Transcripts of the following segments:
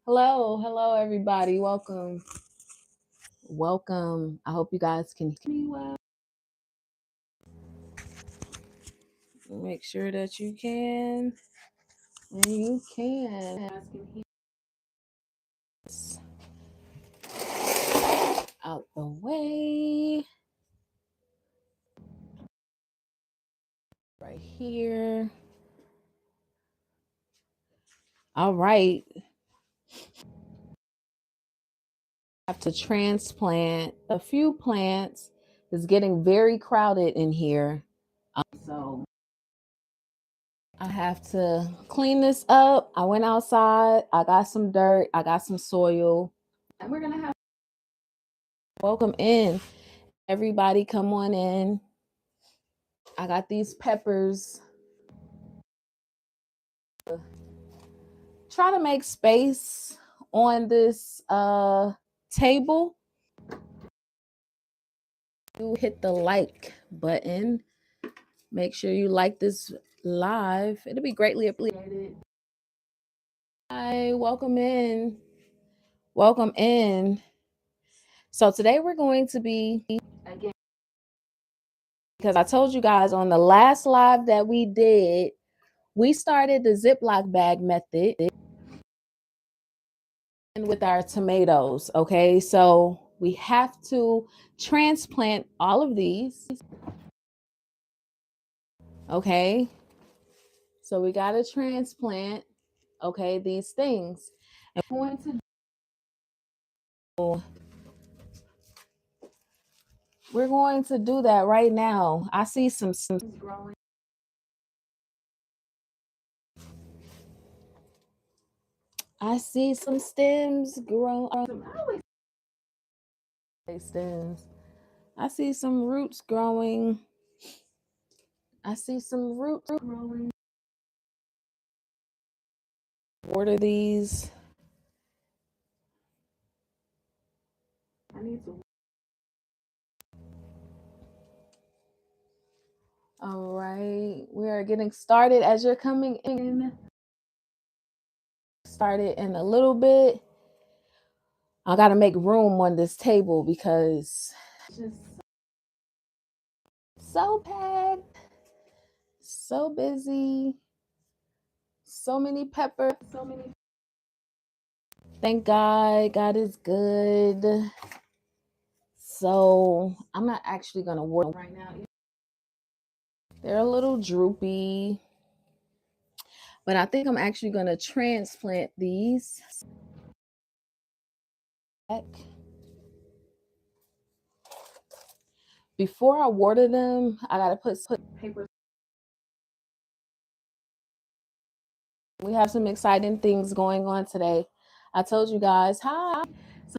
Hello, everybody. Welcome. I hope you guys can hear me well. Make sure that you can. And you can. You guys can hear this out the way. Right here. All right. I have to transplant a few plants. It's getting very crowded in here. So I have to clean this up. I went outside. I got some dirt. I got some soil. And we're going to have welcome in. Everybody come on in. I got these peppers. Try to make space on this table. You hit the like button. Make sure you like this live. It'll be greatly appreciated. Hi, welcome in. Welcome in. So today we're going to be, again, because I told you guys on the last live that we did, we started the Ziploc bag method with our tomatoes. Okay, so we have to transplant all of these. Okay, so we got to transplant, okay, these things. And we're going to do that right now. I see some growing. I see some stems growing. Stems. I see some roots growing. I see some roots growing. Water these. I need to. All right, we are getting started as you're coming in. Started in a little bit. I got to make room on this table because it's just so packed, so busy, so many peppers, so many. Thank God, God is good. So I'm not actually gonna water right now. They're a little droopy, but I think I'm actually gonna transplant these. Before I water them, I gotta put paper. We have some exciting things going on today. I told you guys, hi. So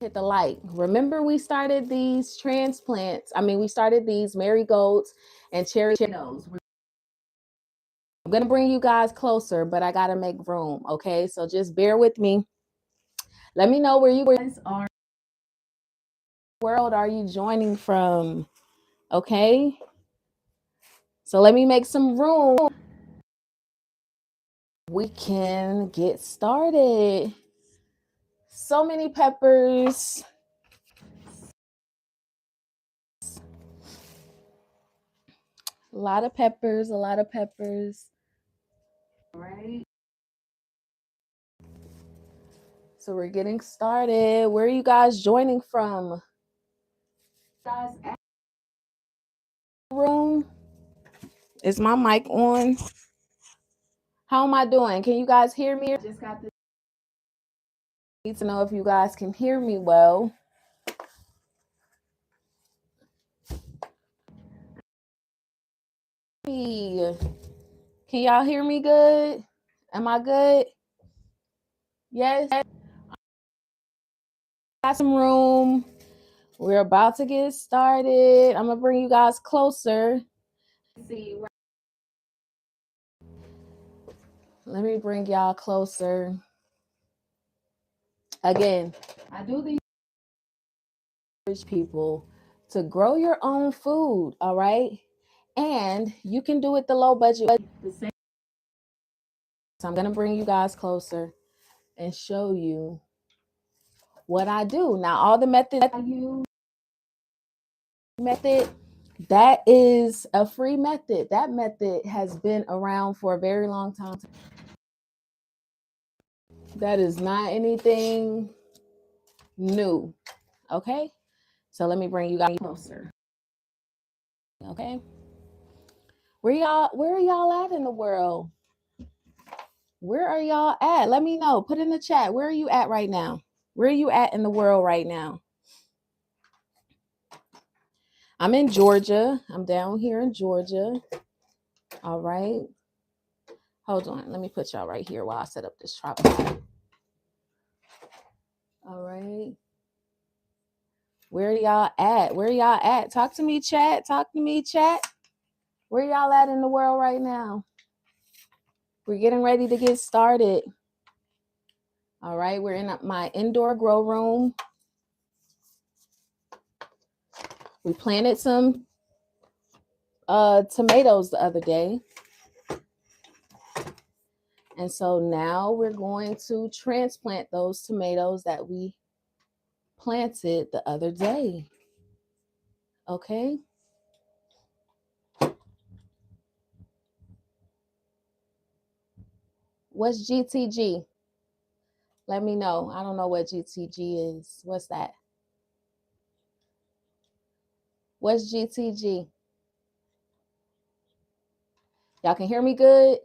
hit the like. Remember we started these transplants. We started these marigolds and cherry tomatoes. I'm gonna bring you guys closer, but I gotta make room, okay? So just bear with me. Let me know where you guys are. World are you joining from? Okay. So let me make some room. We can get started. So many peppers. A lot of peppers, a lot of peppers. Right. So we're getting started. Where are you guys joining from? Guys, room. Is my mic on? How am I doing? Can you guys hear me? I just got this. Need to know if you guys can hear me well. Can y'all hear me good? Am I good? Yes. Got some room. We're about to get started. I'm gonna bring you guys closer. See. Let me bring y'all closer. Again, I do these people to grow your own food, all right? And you can do it the low budget. The same So I'm going to bring you guys closer and show you what I do. Now, all the methods I use, that is a free method. That method has been around for a very long time. That is not anything new. Okay? So let me bring you guys closer. Okay? Where are y'all at in the world? Where are y'all at? Let me know. Put in the chat. Where are you at right now? Where are you at in the world right now? I'm in Georgia. I'm down here in Georgia. All right. Hold on. Let me put y'all right here while I set up this tripod. All right. Where are y'all at? Where are y'all at? Talk to me, chat. Talk to me, chat. Where y'all at in the world right now? We're getting ready to get started. All right. We're in my indoor grow room. We planted some tomatoes the other day. And so now we're going to transplant those tomatoes that we planted the other day. Okay. What's GTG? Let me know. I don't know what GTG is. What's that? What's GTG? Y'all can hear me good?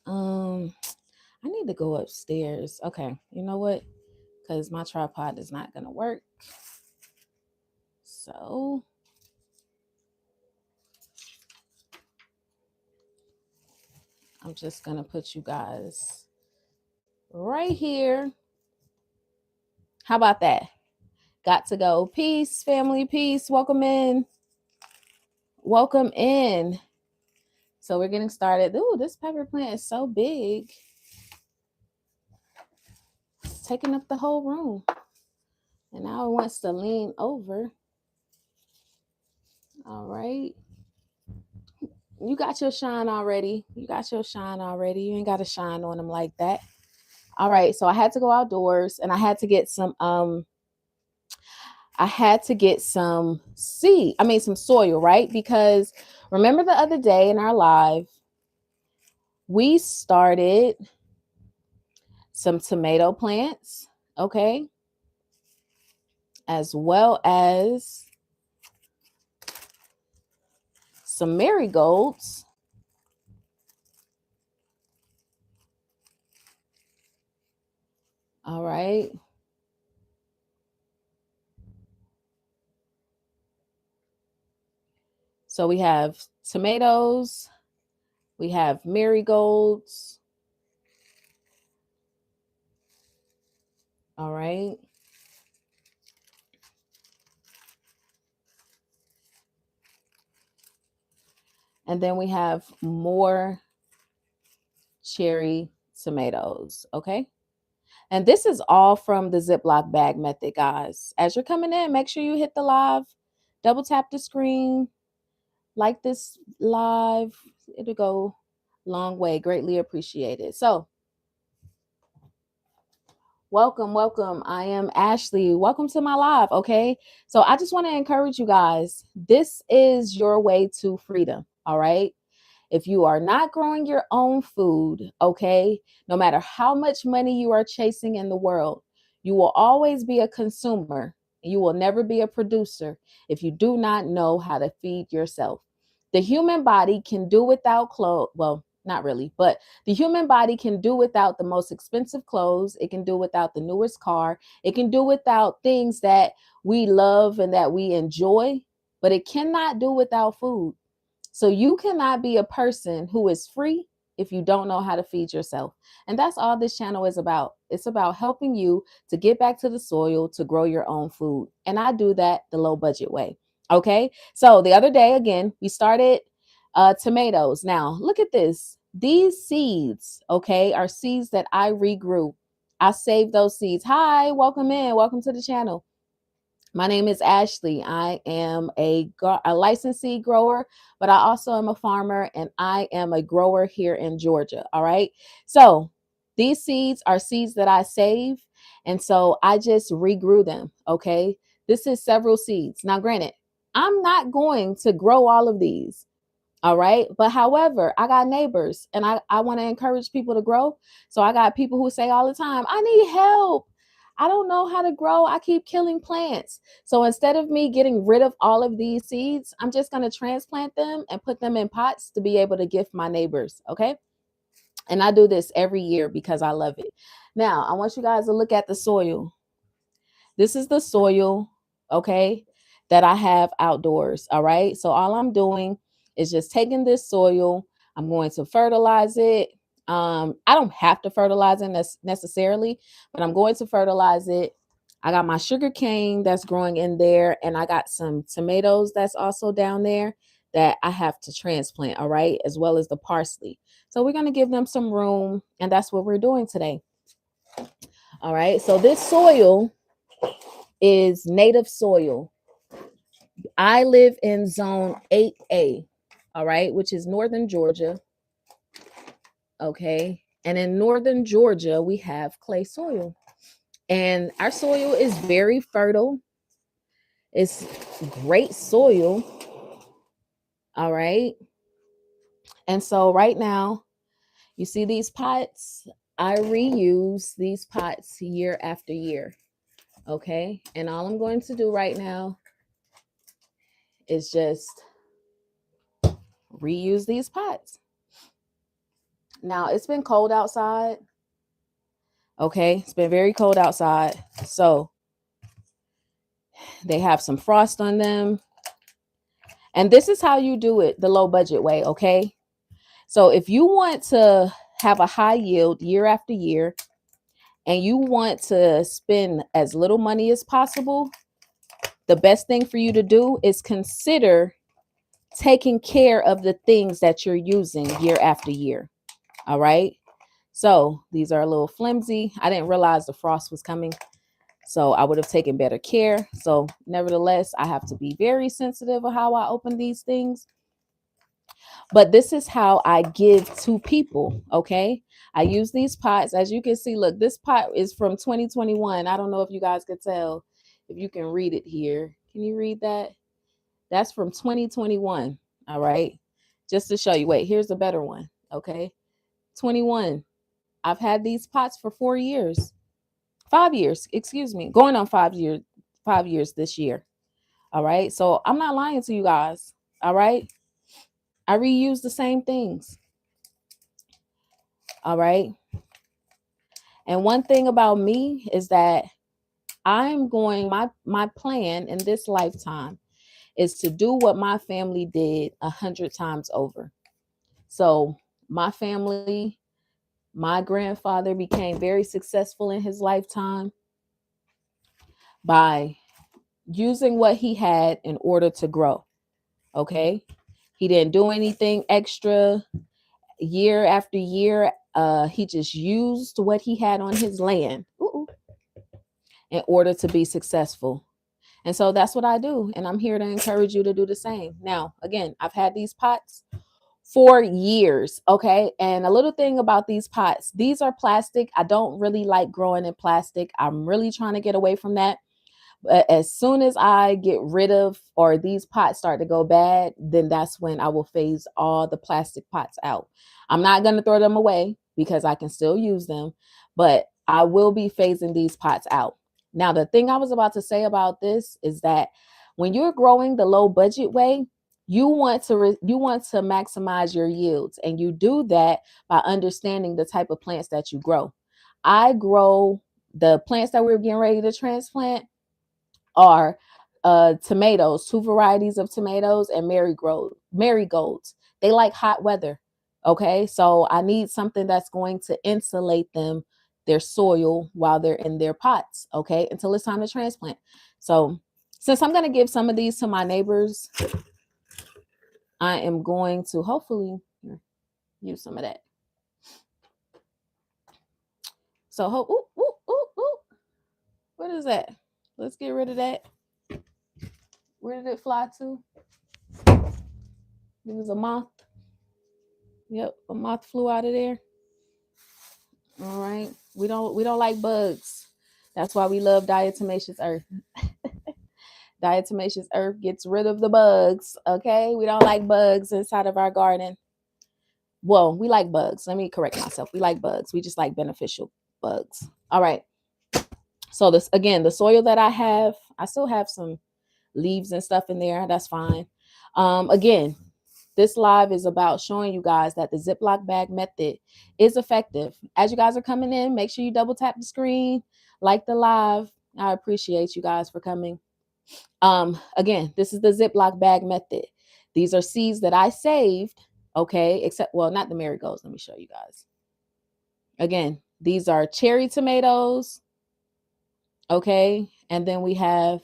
All right. I need to go upstairs. Okay. You know what? Because my tripod is not going to work. So I'm just going to put you guys right here. How about that? Got to go. Peace, family. Peace. Welcome in. Welcome in. So we're getting started. Ooh, this pepper plant is so big. It's taking up the whole room. And now it wants to lean over. All right. You got your shine already. You got your shine already. You ain't got to shine on them like that. All right. So I had to go outdoors and I had to get some some soil, right? Because remember the other day in our live, we started some tomato plants, okay? As well as some marigolds. All right. So we have tomatoes, we have marigolds. All right. And then we have more cherry tomatoes, okay? And this is all from the Ziploc bag method, guys. As you're coming in, make sure you hit the live, double tap the screen, like this live. It'll go a long way. Greatly appreciated. So welcome. I am Ashley. Welcome to my live, okay? So I just want to encourage you guys. This is your way to freedom, all right? If you are not growing your own food, okay, no matter how much money you are chasing in the world, you will always be a consumer. You will never be a producer if you do not know how to feed yourself. The human body can do without clothes. Well, not really, but the human body can do without the most expensive clothes. It can do without the newest car. It can do without things that we love and that we enjoy, but it cannot do without food. So you cannot be a person who is free if you don't know how to feed yourself. And that's all this channel is about. It's about helping you to get back to the soil to grow your own food. And I do that the low budget way. Okay. So the other day, again, we started tomatoes. Now, look at this. These seeds, okay, are seeds that I regrew. I saved those seeds. Hi, welcome in. Welcome to the channel. My name is Ashley. I am a licensed seed grower, but I also am a farmer and I am a grower here in Georgia. All right. So these seeds are seeds that I save. And so I just regrew them. Okay. This is several seeds. Now, granted, I'm not going to grow all of these. All right. But however, I got neighbors and I want to encourage people to grow. So I got people who say all the time, I need help. I don't know how to grow. I keep killing plants. So instead of me getting rid of all of these seeds, I'm just going to transplant them and put them in pots to be able to gift my neighbors. Okay. And I do this every year because I love it. Now, I want you guys to look at the soil. This is the soil, okay, that I have outdoors. All right. So all I'm doing is just taking this soil. I'm going to fertilize it. I don't have to fertilize it necessarily, but I'm going to fertilize it. I got my sugar cane that's growing in there, and I got some tomatoes that's also down there that I have to transplant, all right, as well as the parsley. So we're going to give them some room, and that's what we're doing today. All right. So this soil is native soil. I live in zone 8A, all right, which is northern Georgia. Okay. And in northern Georgia, we have clay soil. And our soil is very fertile. It's great soil. All right. And so right now, you see these pots? I reuse these pots year after year. Okay. And all I'm going to do right now is just reuse these pots. Now, it's been cold outside. Okay, it's been very cold outside. So they have some frost on them. And this is how you do it the low budget way. Okay. So if you want to have a high yield year after year and you want to spend as little money as possible, the best thing for you to do is consider taking care of the things that you're using year after year. All right. So these are a little flimsy. I didn't realize the frost was coming. So I would have taken better care. So nevertheless, I have to be very sensitive of how I open these things. But this is how I give to people. Okay. I use these pots. As you can see, look, this pot is from 2021. I don't know if you guys could tell, if you can read it here. Can you read that? That's from 2021. All right. Just to show you. Wait, here's a better one. Okay. 21. I've had these pots for 4 years. 5 years, excuse me, going on 5 years, 5 years this year. All right. So I'm not lying to you guys. All right. I reuse the same things. All right. And one thing about me is that I'm going, my plan in this lifetime is to do what my family did 100 times over. So my family, my grandfather became very successful in his lifetime by using what he had in order to grow. Okay. He didn't do anything extra year after year. He just used what he had on his land in order to be successful. And so that's what I do. And I'm here to encourage you to do the same. Now, again, I've had these pots for years. Okay. And a little thing about these pots, these are plastic. I don't really like growing in plastic. I'm really trying to get away from that. But as soon as I get rid of, or these pots start to go bad, then that's when I will phase all the plastic pots out. I'm not going to throw them away because I can still use them, but I will be phasing these pots out. Now, the thing I was about to say about this is that when you're growing the low budget way, you want to maximize your yields, and you do that by understanding the type of plants that you grow. I grow the plants that we're getting ready to transplant are tomatoes, two varieties of tomatoes, and marigolds. They like hot weather. Okay, so I need something that's going to insulate them, their soil, while they're in their pots. Okay, until it's time to transplant. So since I'm going to give some of these to my neighbors, I am going to hopefully use some of that. So what is that? Let's get rid of that. Where did it fly to? It was a moth. Yep, a moth flew out of there. All right. We don't like bugs. That's why we love diatomaceous earth. Diatomaceous earth gets rid of the bugs. Okay. We don't like bugs inside of our garden. Well, we like bugs. Let me correct myself. We like bugs. We just like beneficial bugs. All right. So this again, the soil that I still have some leaves and stuff in there. That's fine. Again, this live is about showing you guys that the Ziploc bag method is effective. As you guys are coming in, make sure you double tap the screen, like the live. I appreciate you guys for coming. Again, this is the Ziploc bag method. These are seeds that I saved, okay, except, well, not the marigolds. Let me show you guys. Again, these are cherry tomatoes, okay, and then we have,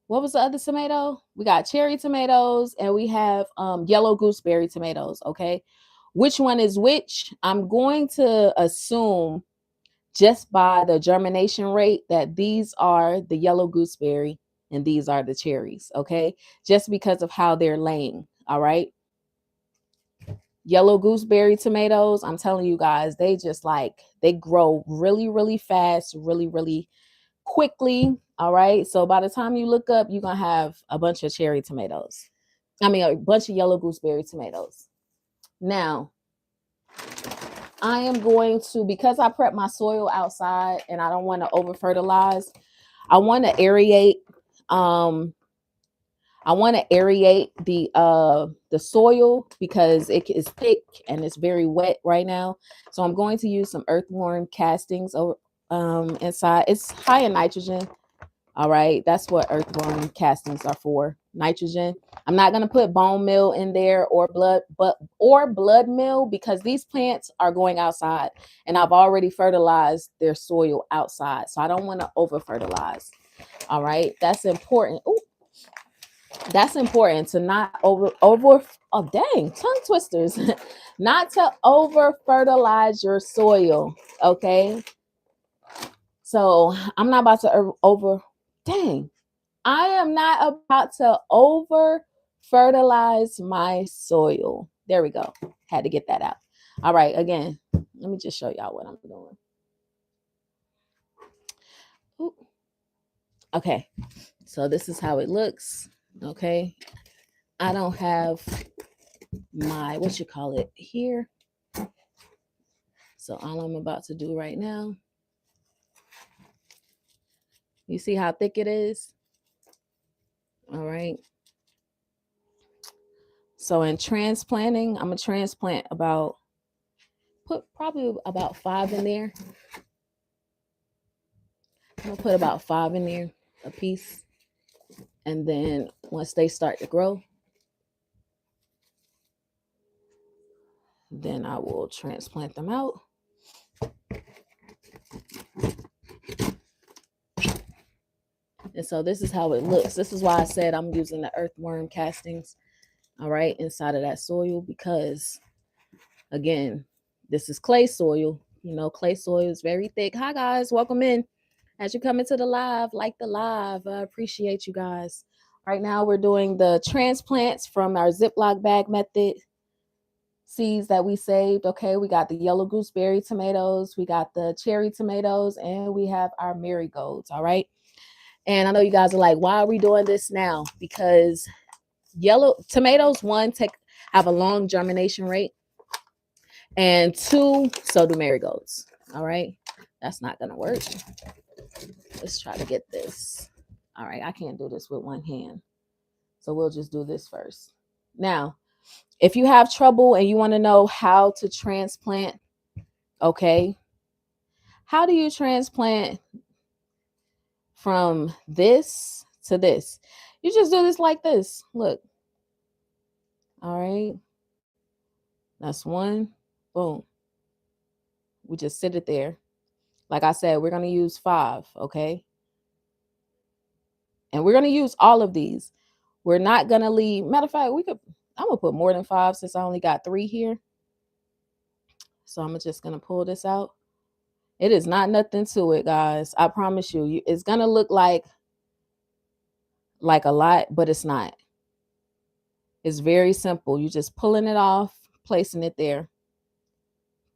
what was the other tomato? We got cherry tomatoes and we have yellow gooseberry tomatoes, okay? Which one is which? I'm going to assume just by the germination rate that these are the yellow gooseberry and these are the cherries, okay? Just because of how they're laying, all right? Yellow gooseberry tomatoes, I'm telling you guys, they just like, they grow really, really fast, really, really quickly. All right. So by the time you look up, you're going to have a bunch of cherry tomatoes. I mean, a bunch of yellow gooseberry tomatoes. Now, I am going to, because I prep my soil outside and I don't want to over fertilize, I want to aerate. I want to aerate the soil because it is thick and it's very wet right now. So I'm going to use some earthworm castings over inside. It's high in nitrogen. All right, that's what earthworm castings are for, nitrogen. I'm not going to put bone meal in there or blood meal because these plants are going outside and I've already fertilized their soil outside. So I don't want to over fertilize. All right, that's important. Ooh, that's important to not over oh dang, tongue twisters. Not to over fertilize your soil, okay? So I'm not about to dang. I am not about to over fertilize my soil. There we go. Had to get that out. All right, again, let me just show y'all what I'm doing. Ooh. Okay, so this is how it looks. Okay, I don't have my, what you call it, here. So all I'm about to do right now, you see how thick it is? All right. So in transplanting, I'm gonna transplant put probably about 5 in there. I'm gonna put about 5 in there a piece. And then once they start to grow, then I will transplant them out. And so this is how it looks. This is why I said I'm using the earthworm castings, all right, inside of that soil, because again, this is clay soil. You know, clay soil is very thick. Hi guys, welcome in. As you come into the live, like the live. I appreciate you guys. Right now we're doing the transplants from our Ziploc bag method seeds that we saved. Okay, we got the yellow gooseberry tomatoes, we got the cherry tomatoes, and we have our marigolds. All right. And I know you guys are like, why are we doing this now? Because yellow tomatoes, one, have a long germination rate, and 2, so do marigolds. All right, that's not gonna work. Let's try to get this. All right, I can't do this with one hand, so we'll just do this first. Now, if you have trouble and you want to know how to transplant, okay, how do you transplant from this to this? You just do this like this. Look. All right. That's 1. Boom. We just sit it there. Like I said, we're going to use 5. Okay. And we're going to use all of these. We're not going to leave. Matter of fact, I'm going to put more than 5 since I only got 3 here. So I'm just going to pull this out. It is not nothing to it, guys. I promise you. It's going to look like like a lot, but it's not. It's very simple. You just pulling it off, placing it there.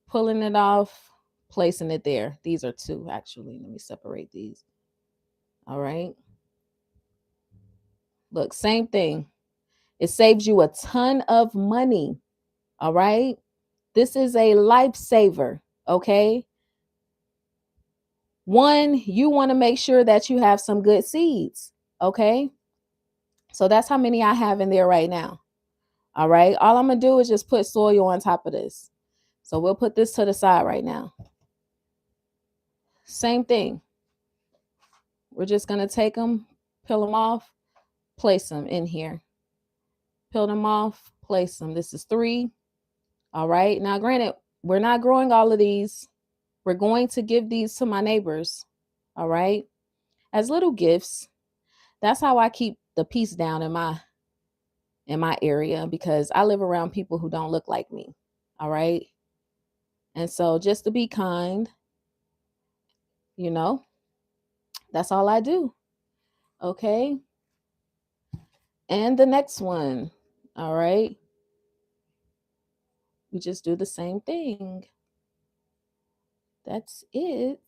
Pulling it off, placing it there. These are two, actually. Let me separate these. All right. Look, same thing. It saves you a ton of money. All right. This is a lifesaver. Okay. One, you want to make sure that you have some good seeds. Okay. So that's how many I have in there right now. All right. All I'm going to do is just put soil on top of this. So we'll put this to the side right now. Same thing. We're just going to take them, peel them off, place them in here. Peel them off, place them. This is 3. All right. Now, granted, we're not growing all of these. We're going to give these to my neighbors. All right. As little gifts. That's how I keep the peace down in my area, because I live around people who don't look like me. All right. And so just to be kind, that's all I do. Okay. And the next one. All right. We just do the same thing. That's it.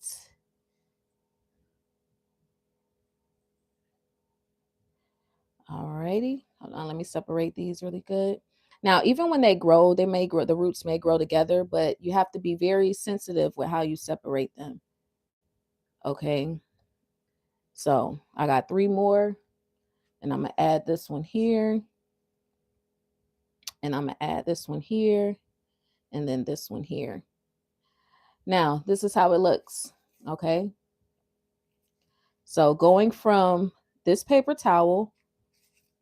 All righty. Hold on. Let me separate these really good. Now, even when they grow, the roots may grow together, but you have to be very sensitive with how you separate them. Okay. So I got 3 more, and I'm going to add this one here, and I'm going to add this one here, and then this one here. Now, this is how it looks. Okay. So going from this paper towel,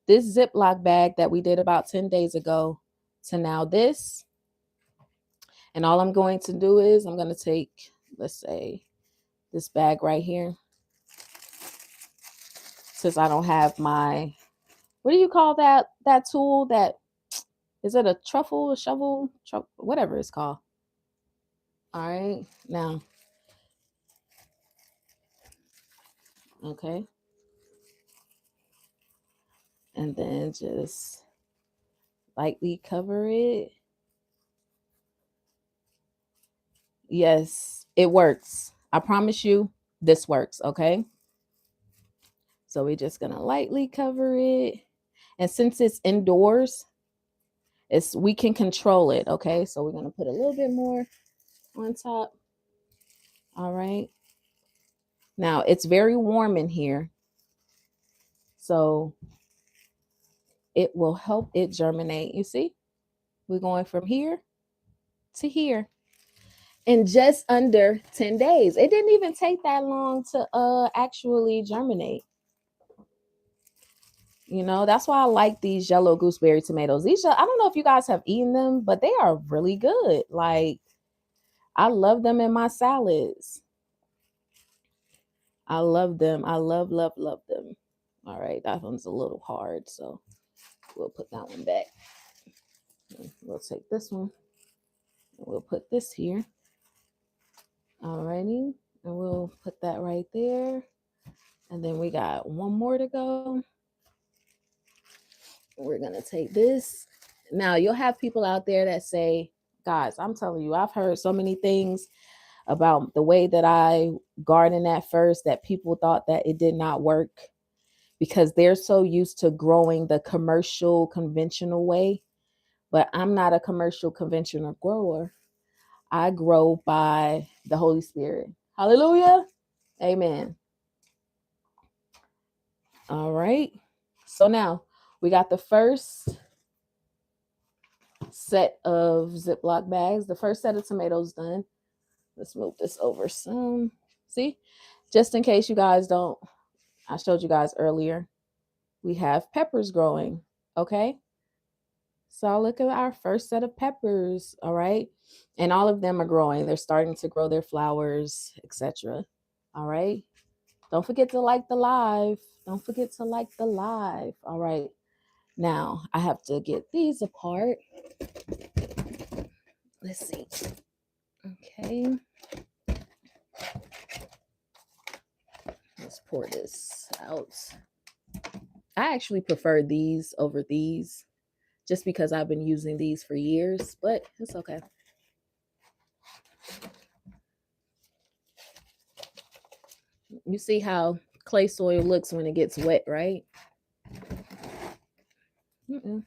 this Ziploc bag that we did about 10 days ago, to now this. And all I'm going to do is I'm going to take, let's say, this bag right here. Since I don't have my, what do you call that tool? Is it a truffle, a shovel, whatever it's called. All right. Now, okay. And then just lightly cover it. Yes, it works. I promise you, this works. Okay. So we're just going to lightly cover it. And since it's indoors, we can control it. Okay. So we're going to put a little bit more on top. All right. Now it's very warm in here, so it will help it germinate. You see, we're going from here to here in just under 10 days. It didn't even take that long to actually germinate. That's why I like these yellow gooseberry tomatoes. I don't know if you guys have eaten them, but they are really good. Like, I love them in my salads. I love them. I love, love, love them. All right, that one's a little hard, so we'll put that one back. We'll take this one. And we'll put this here. Alrighty. And we'll put that right there. And then we got one more to go. We're going to take this. Now, you'll have people out there that say, guys, I'm telling you, I've heard so many things about the way that I garden at first that people thought that it did not work because they're so used to growing the commercial, conventional way. But I'm not a commercial, conventional grower. I grow by the Holy Spirit. Hallelujah. Amen. All right. So now we got the first set of Ziploc bags, the first set of tomatoes done. Let's move this over some. See, just in case you guys don't, I showed you guys earlier, we have peppers growing. Okay. So look at our first set of peppers. All right. And all of them are growing. They're starting to grow their flowers, etc. All right. Don't forget to like the live. Don't forget to like the live. All right. Now I have to get these apart. Let's see. Okay. Let's pour this out. I actually prefer these over these just because I've been using these for years, but it's okay. You see how clay soil looks when it gets wet, right? Mm-mm.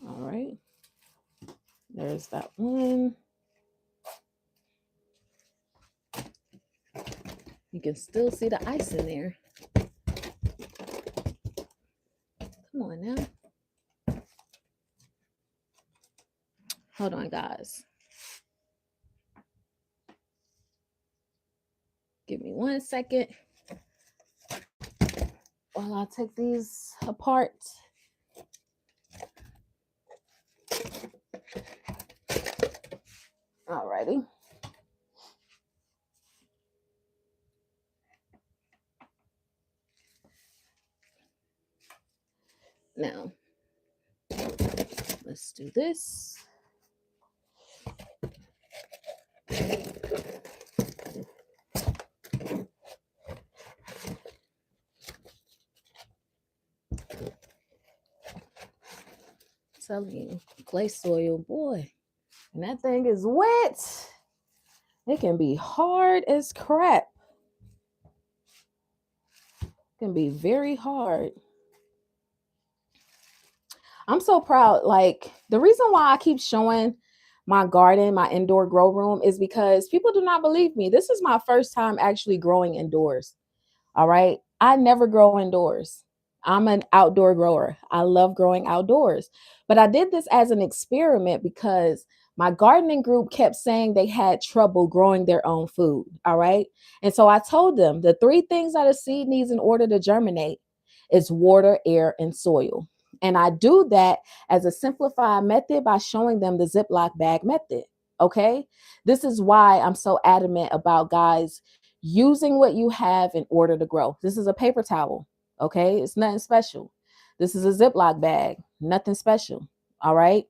All right. There's that one. You can still see the ice in there. Come on now. Hold on, guys. Give me 1 second while I take these apart. Alrighty. Now, let's do this. Telling you, clay soil, boy, and that thing is wet. It can be hard as crap. It can be very hard. I'm so proud. Like, the reason why I keep showing my garden, my indoor grow room, is because people do not believe me. This is my first time actually growing indoors. All right. I never grow indoors. I'm an outdoor grower. I love growing outdoors. But I did this as an experiment because my gardening group kept saying they had trouble growing their own food. All right. And so I told them the three things that a seed needs in order to germinate is water, air, and soil. And I do that as a simplified method by showing them the Ziploc bag method. Okay. This is why I'm so adamant about guys using what you have in order to grow. This is a paper towel. Okay. It's nothing special. This is a Ziploc bag. Nothing special. All right.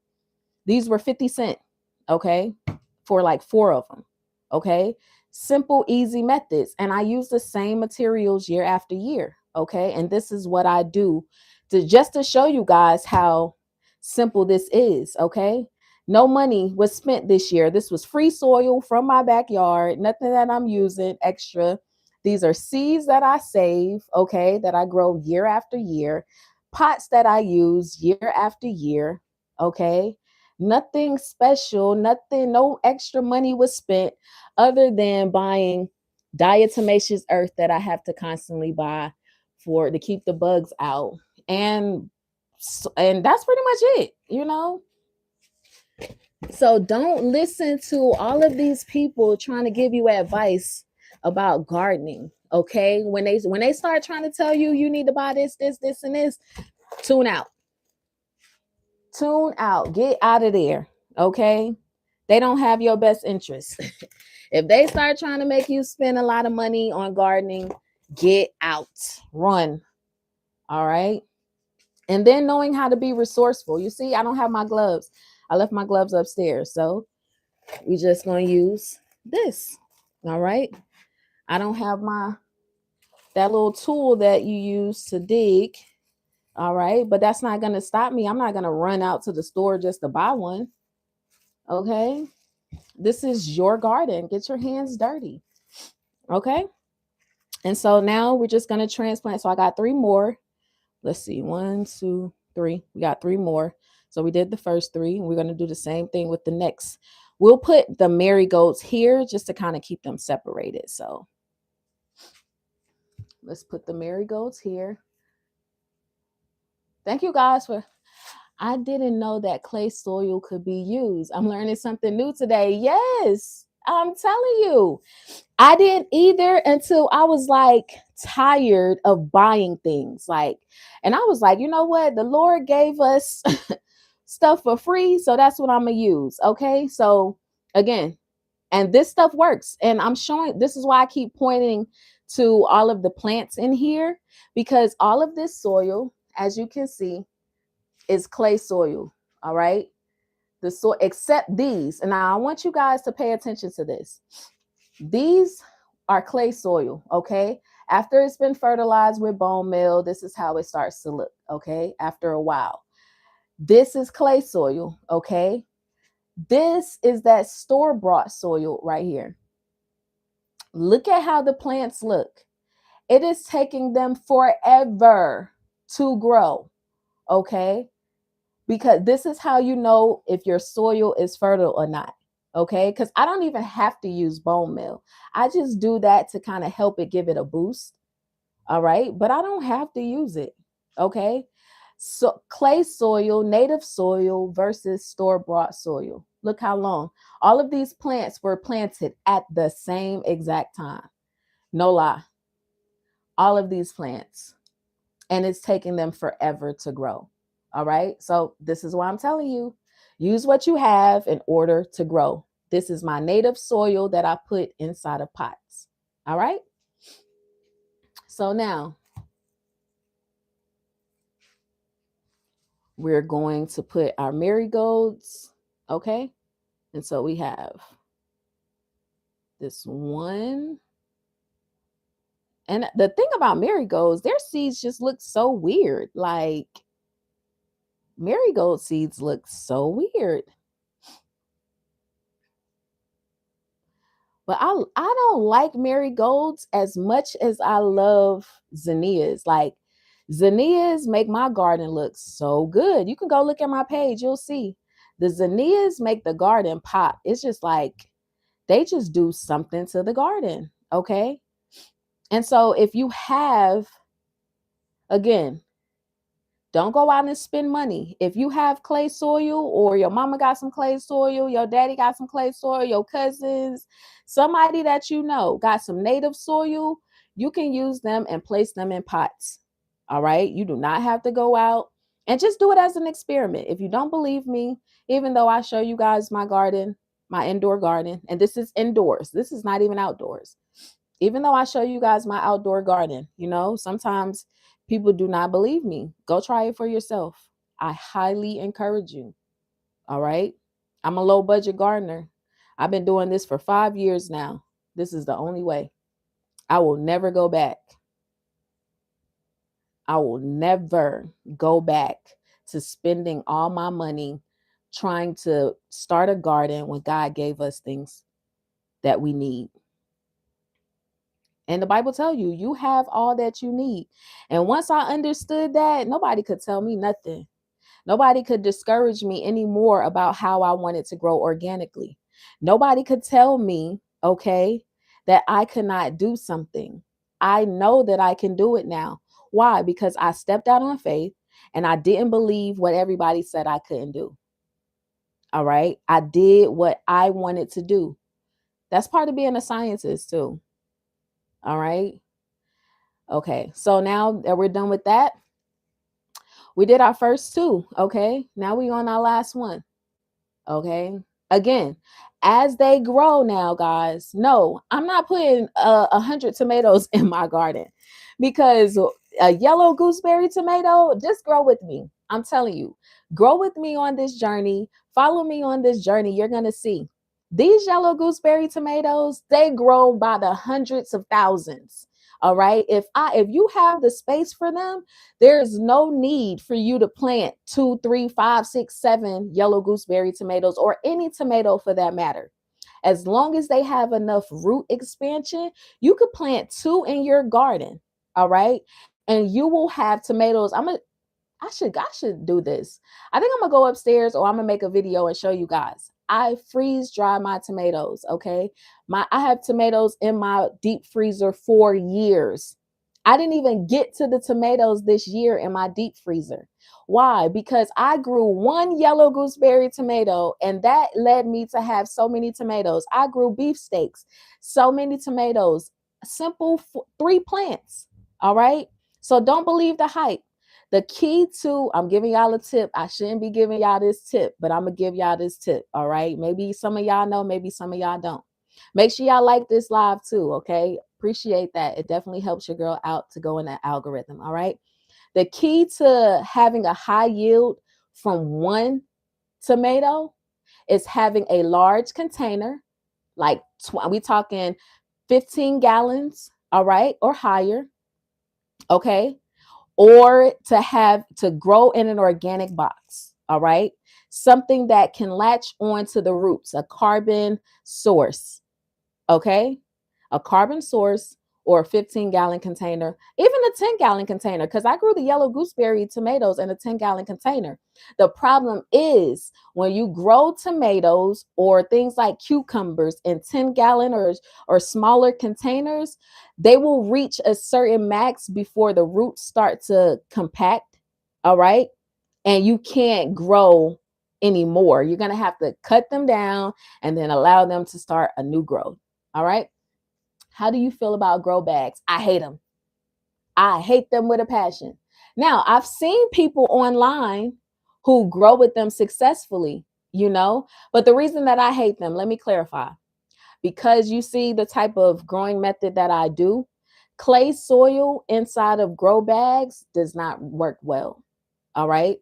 These were 50 cents. Okay. For like 4 of them. Okay. Simple, easy methods. And I use the same materials year after year. Okay. And this is what I do to show you guys how simple this is. Okay. No money was spent this year. This was free soil from my backyard, nothing that I'm using extra. These are seeds that I save, okay, that I grow year after year, pots that I use year after year, okay. Nothing special, nothing, no extra money was spent other than buying diatomaceous earth that I have to constantly buy for to keep the bugs out. And that's pretty much it, you know. So don't listen to all of these people trying to give you advice about gardening. Okay. When they start trying to tell you you need to buy this, and this, tune out. Tune out. Get out of there. Okay. They don't have your best interest. If they start trying to make you spend a lot of money on gardening, get out. Run. All right. And then knowing how to be resourceful. You see, I don't have my gloves. I left my gloves upstairs. So we just going to use this. All right. I don't have that little tool that you use to dig. All right. But that's not going to stop me. I'm not going to run out to the store just to buy one. Okay. This is your garden. Get your hands dirty. Okay. And so now we're just going to transplant. So I got 3 more. Let's see. 1, 2, 3. We got 3 more. So we did the first 3. And we're going to do the same thing with the next. We'll put the marigolds here just to kind of keep them separated. So let's put the marigolds here. Thank you guys for. I didn't know that clay soil could be used. I'm learning something new today. Yes, I'm telling you. I didn't either until I was like tired of buying things. Like, and I was like, you know what? The Lord gave us stuff for free. So that's what I'm going to use. Okay. So again, and this stuff works. And I'm showing, this is why I keep pointing to all of the plants in here, because all of this soil, as you can see, is clay soil. All right. The soil, except these. And now I want you guys to pay attention to this. These are clay soil, okay? After it's been fertilized with bone meal, this is how it starts to look, okay? After a while. This is clay soil, okay? This is that store-bought soil right here. Look at how the plants look. It is taking them forever to grow, okay? Because this is how you know if your soil is fertile or not, okay? Because I don't even have to use bone meal. I just do that to kind of help it, give it a boost, all right? But I don't have to use it, okay? So clay soil, native soil versus store-bought soil. Look how long. All of these plants were planted at the same exact time. No lie. All of these plants. And it's taking them forever to grow. All right. So this is why I'm telling you, use what you have in order to grow. This is my native soil that I put inside of pots. All right. So now we're going to put our marigolds. Okay. And so we have this one. And the thing about marigolds, their seeds just look so weird. Like marigold seeds look so weird. But I don't like marigolds as much as I love zinnias. Like zinnias make my garden look so good. You can go look at my page, you'll see. The zinnias make the garden pop. It's just like they just do something to the garden, okay? And so if you have, again, don't go out and spend money. If you have clay soil or your mama got some clay soil, your daddy got some clay soil, your cousins, somebody that you know got some native soil, you can use them and place them in pots. All right. You do not have to go out and just do it as an experiment. If you don't believe me, even though I show you guys my garden, my indoor garden, and this is indoors, this is not even outdoors. Even though I show you guys my outdoor garden, sometimes people do not believe me. Go try it for yourself. I highly encourage you. All right. I'm a low budget gardener. I've been doing this for 5 years now. This is the only way. I will never go back. I will never go back to spending all my money trying to start a garden when God gave us things that we need. And the Bible tell you, you have all that you need. And once I understood that, nobody could tell me nothing. Nobody could discourage me anymore about how I wanted to grow organically. Nobody could tell me, okay, that I could not do something. I know that I can do it now. Why? Because I stepped out on faith and I didn't believe what everybody said I couldn't do. All right. I did what I wanted to do. That's part of being a scientist too. All right. Okay. So now that we're done with that, we did our first two. Okay. Now we on our last one. Okay. Again, as they grow now, guys, no, I'm not putting 100 tomatoes in my garden because a yellow gooseberry tomato, just grow with me. I'm telling you, grow with me on this journey. Follow me on this journey. You're going to see these yellow gooseberry tomatoes, they grow by the hundreds of thousands. All right. If you have the space for them, there's no need for you to plant 2, 3, 5, 6, 7 yellow gooseberry tomatoes or any tomato for that matter. As long as they have enough root expansion, you could plant 2 in your garden. All right. And you will have tomatoes. I should do this. I think I'm gonna go upstairs or I'm gonna make a video and show you guys. I freeze dry my tomatoes. Okay. I have tomatoes in my deep freezer for years. I didn't even get to the tomatoes this year in my deep freezer. Why? Because I grew one yellow gooseberry tomato and that led me to have so many tomatoes. I grew beefsteaks, so many tomatoes, simple 3 plants. All right. So don't believe the hype. The key to, I'm giving y'all a tip. I shouldn't be giving y'all this tip, but I'm going to give y'all this tip. All right. Maybe some of y'all know, maybe some of y'all don't. Make sure y'all like this live too. Okay. Appreciate that. It definitely helps your girl out to go in that algorithm. All right. The key to having a high yield from one tomato is having a large container like we talking 15 gallons, all right, or higher, okay? Or to grow in an organic box, all right? Something that can latch onto the roots, a carbon source, okay? A carbon source or a 15-gallon container, even a 10-gallon container, because I grew the yellow gooseberry tomatoes in a 10-gallon container. The problem is when you grow tomatoes or things like cucumbers in 10-gallon or smaller containers, they will reach a certain max before the roots start to compact, all right? And you can't grow anymore. You're going to have to cut them down and then allow them to start a new growth, all right? How do you feel about grow bags? I hate them. I hate them with a passion. Now, I've seen people online who grow with them successfully, but the reason that I hate them, let me clarify. Because you see the type of growing method that I do, clay soil inside of grow bags does not work well. All right.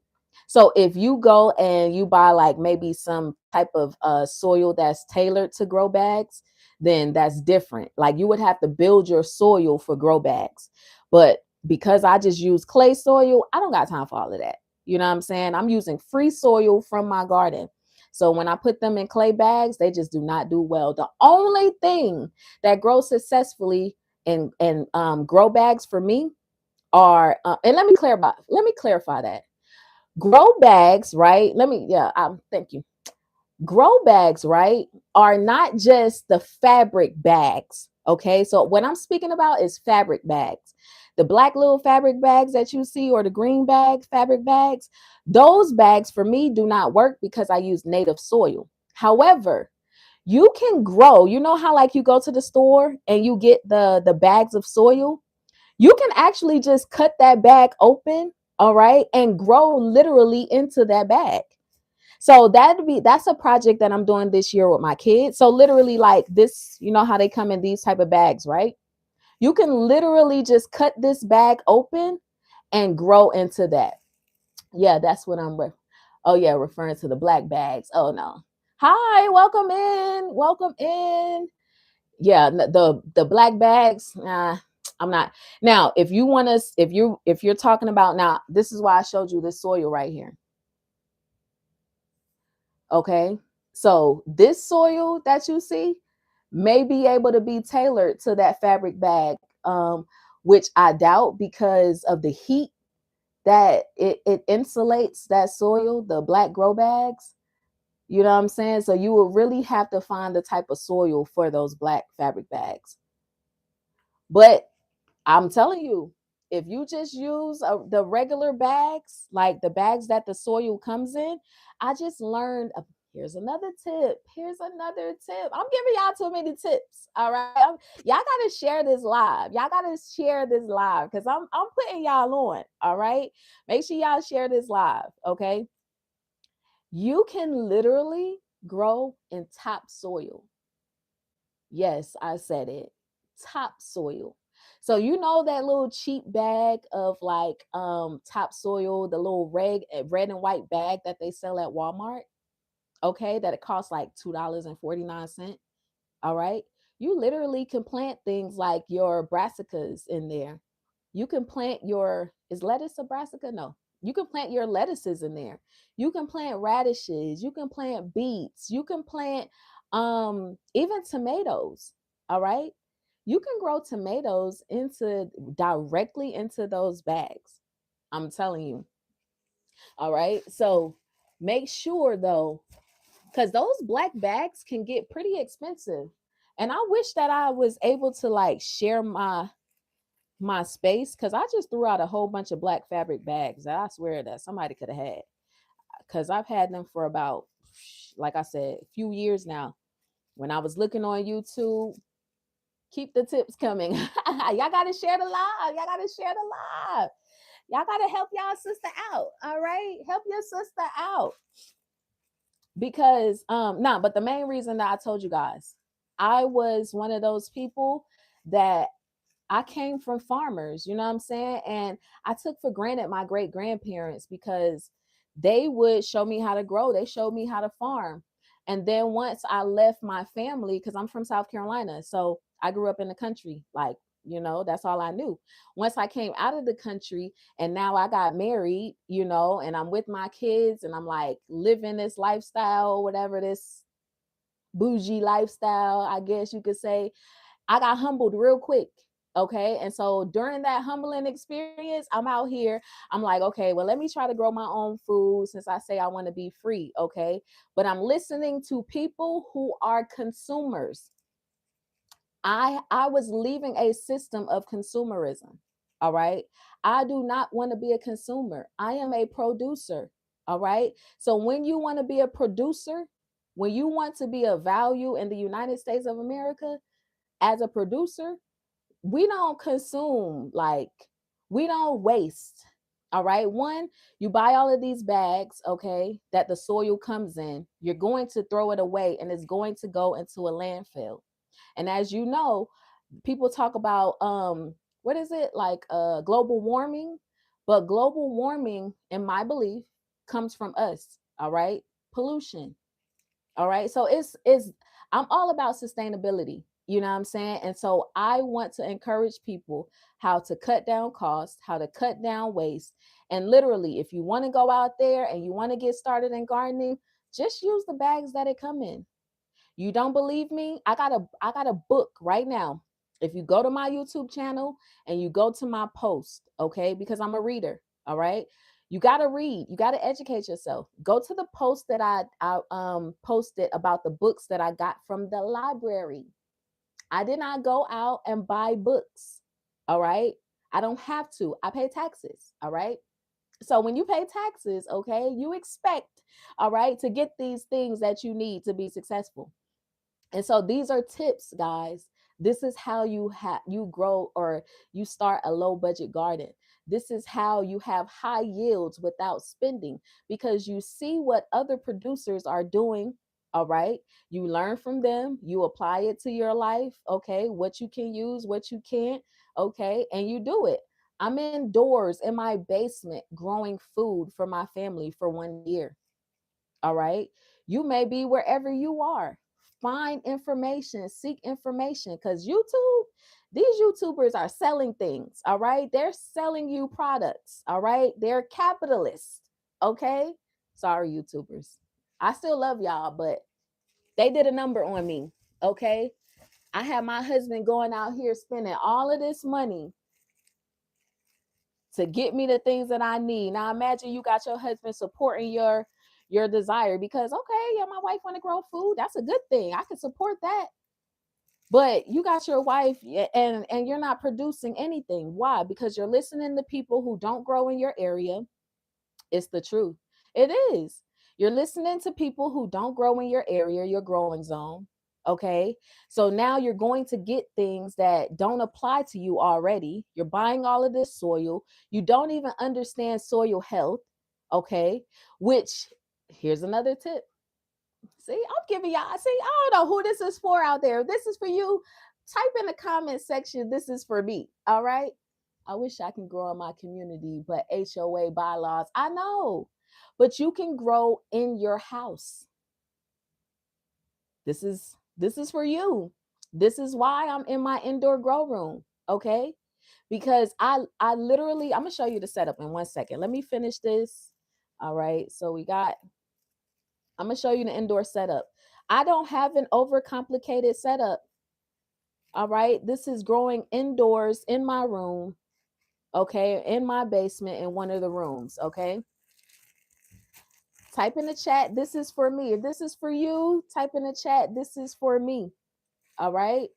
So if you go and you buy like maybe some type of soil that's tailored to grow bags, then that's different. Like you would have to build your soil for grow bags. But because I just use clay soil, I don't got time for all of that. You know what I'm saying? I'm using free soil from my garden. So when I put them in clay bags, they just do not do well. The only thing that grows successfully in grow bags for me are, and let me clarify that. Grow bags, right? Thank you. Grow bags, right, are not just the fabric bags. Okay. So what I'm speaking about is fabric bags. The black little fabric bags that you see, or the green fabric bags, those bags for me do not work because I use native soil. However, you can grow, how like you go to the store and you get the bags of soil, you can actually just cut that bag open, all right, and grow literally into that bag. So that's a project that I'm doing this year with my kids. So literally like this, how they come in these type of bags, right? You can literally just cut this bag open and grow into that. Yeah, that's what I'm with. Oh yeah, referring to the black bags. Oh no. Hi, welcome in. Welcome in. Yeah, the black bags. I'm not. Now, if you want us, if you're talking about, now, this is why I showed you this soil right here. Okay. So this soil that you see may be able to be tailored to that fabric bag, which I doubt because of the heat that it insulates that soil, the black grow bags. You know what I'm saying? So you will really have to find the type of soil for those black fabric bags. But I'm telling you, if you just use the regular bags, like the bags that the soil comes in, I just learned. Here's another tip. Here's another tip. I'm giving y'all too many tips. All right, y'all gotta share this live. Y'all gotta share this live because I'm putting y'all on. All right, make sure y'all share this live. Okay, you can literally grow in topsoil. Yes, I said it. Topsoil. So that little cheap bag of like topsoil, the little red and white bag that they sell at Walmart, okay, that it costs like $2.49. All right. You literally can plant things like your brassicas in there. You can plant is lettuce a brassica? No. You can plant your lettuces in there. You can plant radishes. You can plant beets. You can plant even tomatoes. All right. You can grow tomatoes directly into those bags. I'm telling you. All right. So make sure though, because those black bags can get pretty expensive. And I wish that I was able to like share my space, because I just threw out a whole bunch of black fabric bags that I swear that somebody could have had, because I've had them for about, like I said, a few years now. When I was looking on YouTube, keep the tips coming. Y'all gotta share the live. Y'all gotta share the live. Y'all gotta help y'all sister out. All right, help your sister out. Because but the main reason that I told you guys, I was one of those people that I came from farmers, you know what I'm saying? And I took for granted my great grandparents because they would show me how to grow. They showed me how to farm. And then once I left my family, because I'm from South Carolina, so I grew up in the country, like, that's all I knew. Once I came out of the country and now I got married, and I'm with my kids and I'm like living this lifestyle, whatever, this bougie lifestyle, I guess you could say, I got humbled real quick. Okay. And so during that humbling experience, I'm out here. I'm like, okay, well, let me try to grow my own food since I say I want to be free. Okay. But I'm listening to people who are consumers. I was leaving a system of consumerism. All right. I do not want to be a consumer. I am a producer. All right. So when you want to be a producer, when you want to be of value in the United States of America as a producer, we don't consume, like, we don't waste. All right. One, you buy all of these bags, okay, that the soil comes in, you're going to throw it away and it's going to go into a landfill. And as you know, people talk about what is it, like global warming, but global warming, in my belief, comes from us. All right. Pollution. All right. So it's I'm all about sustainability. You know what I'm saying? And so I want to encourage people how to cut down costs, how to cut down waste. And literally, if you want to go out there and you want to get started in gardening, just use the bags that it come in. You don't believe me? I got a book right now. If you go to my YouTube channel and you go to my post, okay? Because I'm a reader, all right? You got to read. You got to educate yourself. Go to the post that I posted about the books that I got from the library. I did not go out and buy books. All right? I don't have to. I pay taxes, all right? So when you pay taxes, okay, you expect, all right, to get these things that you need to be successful. And so these are tips, guys. This is how you grow, or you start a low budget garden. This is how you have high yields without spending, because you see what other producers are doing. All right. You learn from them, you apply it to your life. Okay. What you can use, what you can't. Okay. And you do it. I'm indoors in my basement growing food for my family for 1 year. All right. You may be wherever you are. Find information, seek information, because these YouTubers are selling things. All right. They're selling you products. All right. They're capitalists. Okay. Sorry, YouTubers. I still love y'all, but they did a number on me. Okay. I had my husband going out here spending all of this money to get me the things that I need. Now imagine you got your husband supporting your desire, because okay, yeah, my wife want to grow food. That's a good thing. I can support that. But you got your wife, and you're not producing anything. Why? Because you're listening to people who don't grow in your area. It's the truth. It is. You're listening to people who don't grow in your area, your growing zone. Okay. So now you're going to get things that don't apply to you already. You're buying all of this soil. You don't even understand soil health. Okay. Which, here's another tip. See, I'm giving y'all, see, I don't know who this is for out there. This is for you. Type in the comment section, this is for me. All right. I wish I can grow in my community, but HOA bylaws, I know. But you can grow in your house. This is for you. This is why I'm in my indoor grow room, okay? Because I literally, I'm gonna show you the setup in 1 second. Let me finish this. All right. So I'm gonna show you the indoor setup. I don't have an overcomplicated setup. All right. This is growing indoors in my room, okay, in my basement in one of the rooms, okay? Type in the chat, this is for me. If this is for you, type in the chat, this is for me. All right.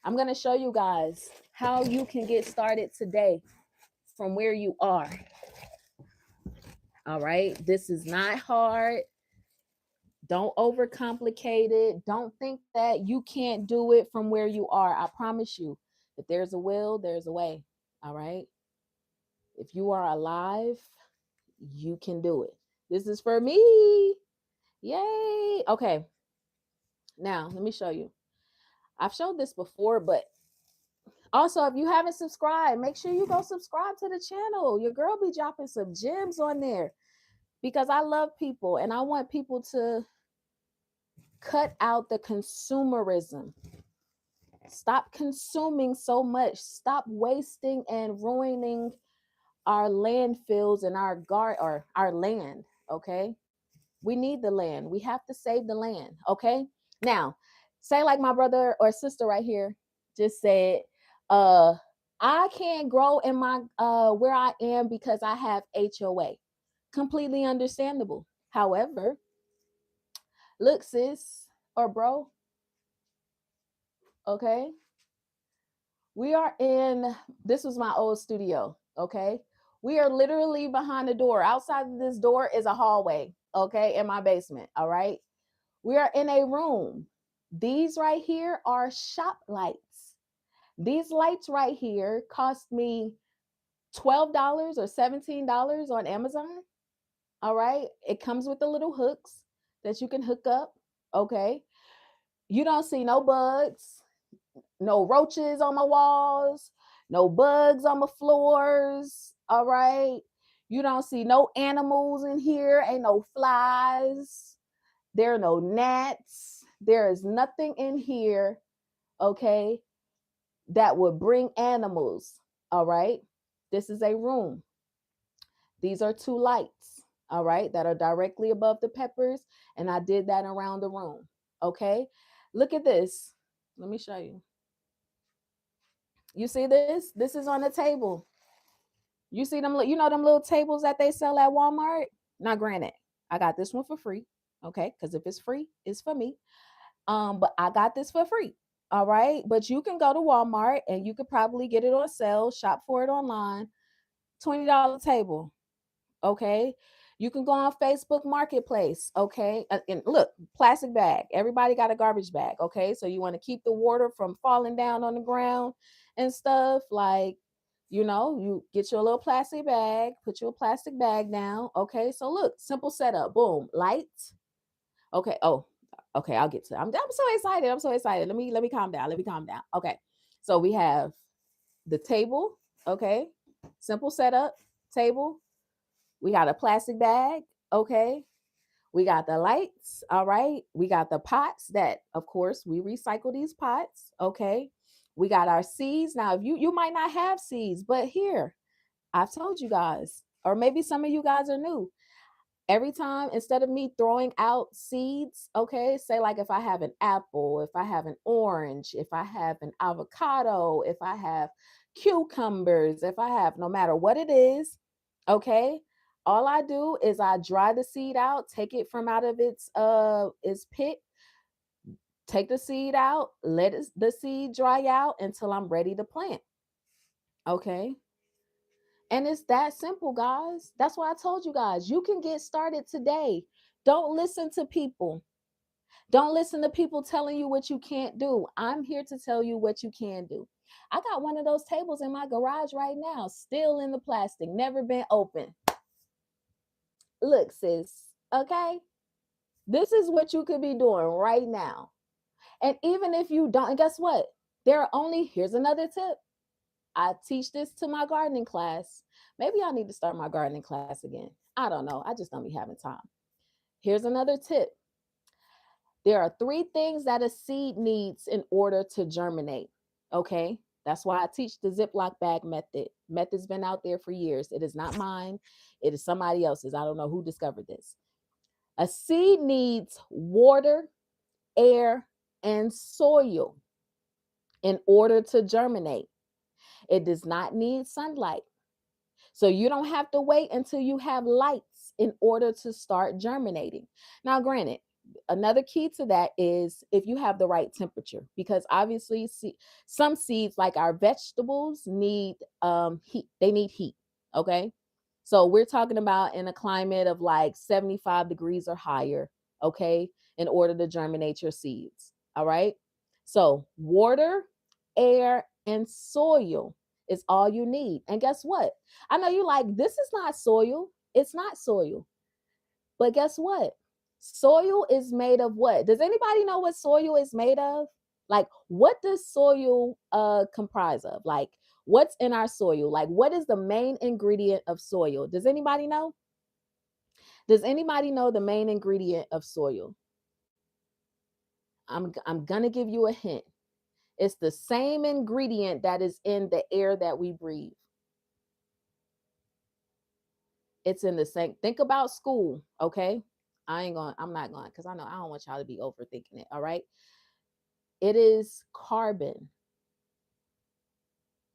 I'm going to show you guys how you can get started today from where you are. All right. This is not hard. Don't overcomplicate it. Don't think that you can't do it from where you are. I promise you, if there's a will, there's a way. All right. If you are alive, you can do it. This is for me. Yay. Okay. Now, let me show you. I've showed this before, but also, if you haven't subscribed, make sure you go subscribe to the channel. Your girl be dropping some gems on there, because I love people and I want people to cut out the consumerism. Stop consuming so much. Stop wasting and ruining our landfills and our land. Okay, we need the land. We have to save the land. Okay, now say like my brother or sister right here just said, uh I can't grow in my where I am because I have HOA. Completely understandable. However, look, sis or bro, okay, we are in, this was my old studio, okay? We are literally behind the door. Outside of this door is a hallway, okay, in my basement, all right? We are in a room. These right here are shop lights. These lights right here cost me $12 or $17 on Amazon, all right? It comes with the little hooks that you can hook up, okay? You don't see no bugs, no roaches on my walls, no bugs on my floors. All right. You don't see no animals in here, ain't no flies. There are no gnats. There is nothing in here, okay, that would bring animals. All right. This is a room. These are two lights, all right, that are directly above the peppers. And I did that around the room. Okay. Look at this. Let me show you. You see this? This is on the table. You see them, you know them little tables that they sell at Walmart? Now, granted, I got this one for free, okay? Because if it's free, it's for me. But I got this for free. All right. But you can go to Walmart and you could probably get it on sale, shop for it online. $20 table. Okay. You can go on Facebook Marketplace. Okay. And look, plastic bag. Everybody got a garbage bag. Okay. So you want to keep the water from falling down on the ground and stuff. Like, you get your little plastic bag, put your plastic bag down. Okay. So look, simple setup. Boom. Light. Okay. Oh, okay. I'll get to it. I'm so excited. I'm so excited. Let me calm down. Let me calm down. Okay. So we have the table. Okay. Simple setup. Table. We got a plastic bag. Okay. We got the lights. All right. We got the pots that, of course, we recycle these pots. Okay. We got our seeds. Now, if you might not have seeds, but here, I've told you guys, or maybe some of you guys are new. Every time, instead of me throwing out seeds, okay, say like if I have an apple, if I have an orange, if I have an avocado, if I have cucumbers, if I have, no matter what it is, okay, all I do is I dry the seed out, take it from out of its pit, take the seed out, the seed dry out until I'm ready to plant. Okay. And it's that simple, guys. That's why I told you guys, you can get started today. Don't listen to people. Don't listen to people telling you what you can't do. I'm here to tell you what you can do. I got one of those tables in my garage right now, still in the plastic, never been open. Look, sis, okay? This is what you could be doing right now. And even if you don't, and guess what? Here's another tip. I teach this to my gardening class. Maybe I need to start my gardening class again. I don't know. I just don't be having time. Here's another tip. There are 3 things that a seed needs in order to germinate. Okay. That's why I teach the Ziploc bag method. Method's been out there for years. It is not mine. It is somebody else's. I don't know who discovered this. A seed needs water, air, and soil in order to germinate. It does not need sunlight. So you don't have to wait until you have lights in order to start germinating. Now, granted, another key to that is if you have the right temperature, because obviously some seeds, like our vegetables, need heat. They need heat. Okay. So we're talking about in a climate of like 75 degrees or higher, okay, in order to germinate your seeds. All right. So water, air, and soil is all you need. And guess what? I know you like, this is not soil. It's not soil. But guess what? Soil is made of what? Does anybody know what soil is made of? Like, what does soil comprise of? Like, what's in our soil? Like, what is the main ingredient of soil? Does anybody know? Does anybody know the main ingredient of soil? I'm gonna give you a hint. It's the same ingredient that is in the air that we breathe. It's in the same. Think about school, okay? I'm not going because I don't want y'all to be overthinking it. All right. It is carbon.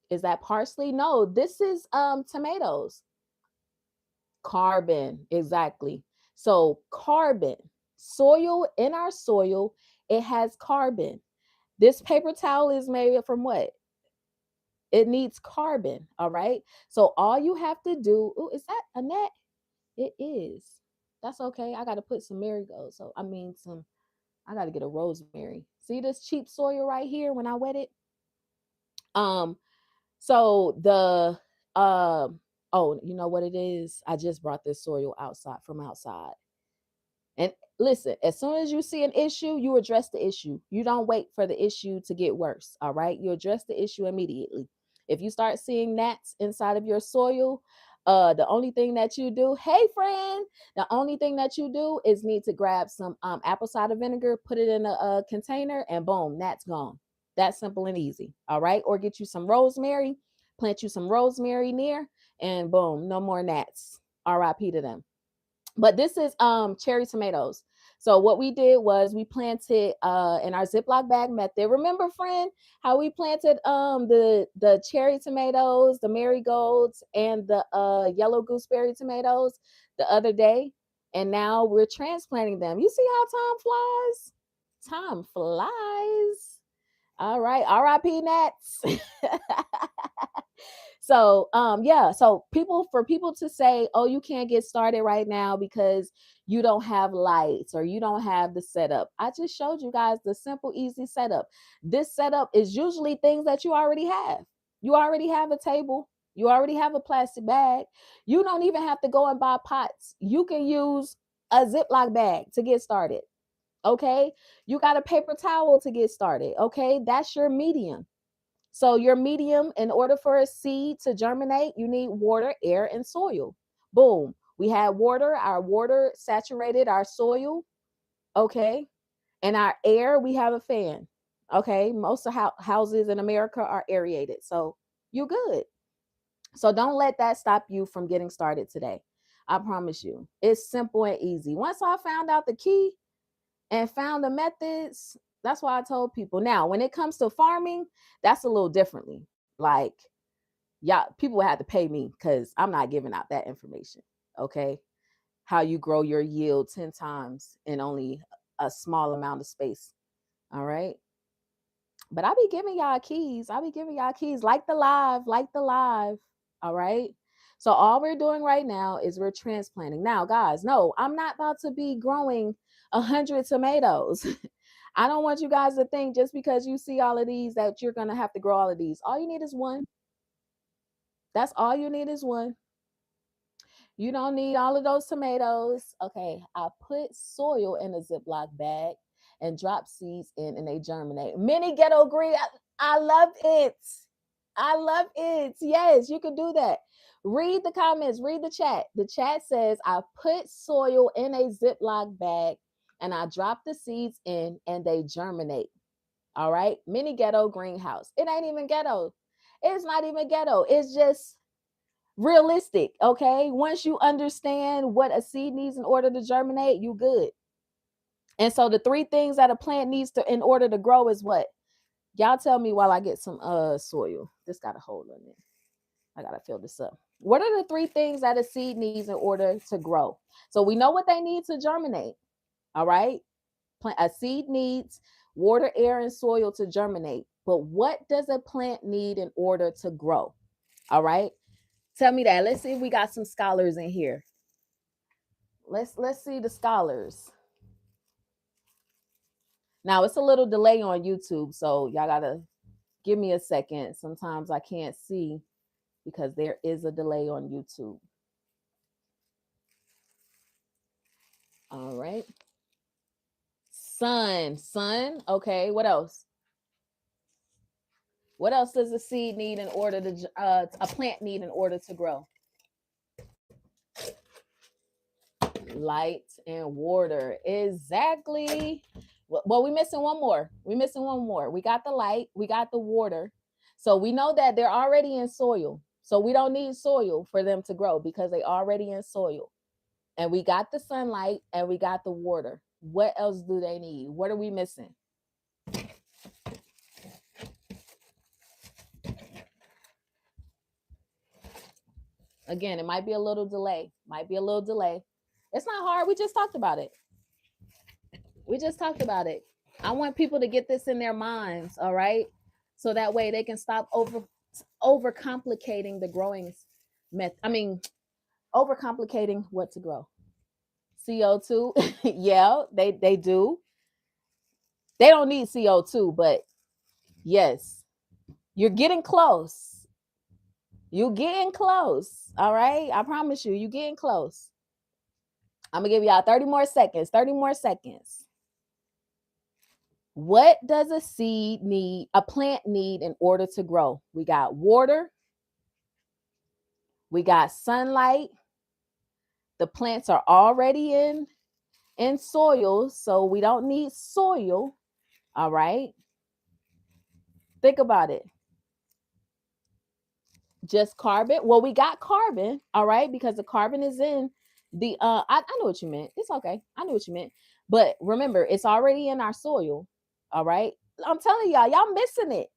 Is that parsley? No, this is tomatoes. Carbon, exactly. So carbon, soil, in our soil, it has carbon. This paper towel is made from what? It needs carbon. All right. So all you have to do, ooh, is that a net? It is. That's okay. I got to put some marigolds. I got to get a rosemary. See this cheap soil right here when I wet it? Um, so the, oh, you know what it is? I just brought this soil outside from outside. And listen, as soon as you see an issue, you address the issue. You don't wait for the issue to get worse. All right. You address the issue immediately. If you start seeing gnats inside of your soil, the only thing that you do, hey friend, the only thing that you do is need to grab some apple cider vinegar, put it in a container, and boom, gnats gone. That's simple and easy. All right. Or get you some rosemary, plant you some rosemary near, and boom, no more gnats. RIP to them. But this is cherry tomatoes. So what we did was we planted in our Ziploc bag method. Remember, friend, how we planted the cherry tomatoes, the marigolds, and the yellow gooseberry tomatoes the other day, and now we're transplanting them. You see how time flies? Time flies. All right, R.I.P. Nats. So yeah, so people to say, oh, you can't get started right now because you don't have lights or you don't have the setup. I just showed you guys the simple, easy setup. This setup is usually things that you already have. You already have a table, you already have a plastic bag. You don't even have to go and buy pots. You can use a Ziploc bag to get started. Okay, you got a paper towel to get started. Okay, that's your medium. So your medium, in order for a seed to germinate, you need water, air, and soil. Boom. We had water. Our water saturated our soil. Okay. And our air, we have a fan. Okay. Most of houses in America are aerated. So you good. So don't let that stop you from getting started today. I promise you. It's simple and easy. Once I found out the key and found the methods, that's why I told people. Now, when it comes to farming, that's a little differently. Like, yeah, people have to pay me because I'm not giving out that information. Okay. How you grow your yield 10 times in only a small amount of space. All right. But I be giving y'all keys. I be giving y'all keys like the live, like the live. All right. So all we're doing right now is we're transplanting. Now, guys, no, I'm not about to be growing 100 tomatoes. I don't want you guys to think just because you see all of these that you're going to have to grow all of these. All you need is one. That's all you need is one. You don't need all of those tomatoes. Okay, I put soil in a Ziploc bag and drop seeds in and they germinate. Mini ghetto green. I love it. I love it. Yes, you can do that. Read the comments, read the chat. The chat says I put soil in a Ziploc bag and I drop the seeds in and they germinate. All right. Mini ghetto greenhouse. It ain't even ghetto. It's not even ghetto. It's just realistic. Okay. Once you understand what a seed needs in order to germinate, you good. And so the three things that a plant needs to in order to grow is what? Y'all tell me while I get some soil. This got a hole in it. I gotta fill this up. What are the three things that a seed needs in order to grow? So we know what they need to germinate. All right. A seed needs water, air, and soil to germinate. But what does a plant need in order to grow? All right. Tell me that. Let's see if we got some scholars in here. Let's see the scholars. Now it's a little delay on YouTube, so y'all gotta give me a second. Sometimes I can't see because there is a delay on YouTube. All right. Sun. Okay. What else? What else does a seed need in order to a plant need in order to grow? Light and water. Exactly. Well, we missing one more. We missing one more. We got the light, we got the water. So we know that they're already in soil. So we don't need soil for them to grow because they already in soil. And we got the sunlight and we got the water. What else do they need? What are we missing? Again, it might be a little delay. Might be a little delay. It's not hard. We just talked about it. We just talked about it. I want people to get this in their minds, all right? So that way they can stop over complicating the growing method. I mean, overcomplicating what to grow. CO2, yeah, they do. They don't need CO2, but yes, you're getting close. You're getting close. All right. I promise you, you're getting close. I'm gonna give y'all 30 more seconds. 30 more seconds. What does a plant need in order to grow? We got water, we got sunlight. The plants are already in soil, so we don't need soil. All right. Think about it. Just carbon. Well, we got carbon, all right, because the carbon is in the I know what you meant. It's okay. I know what you meant. But remember, it's already in our soil. All right. I'm telling y'all missing it.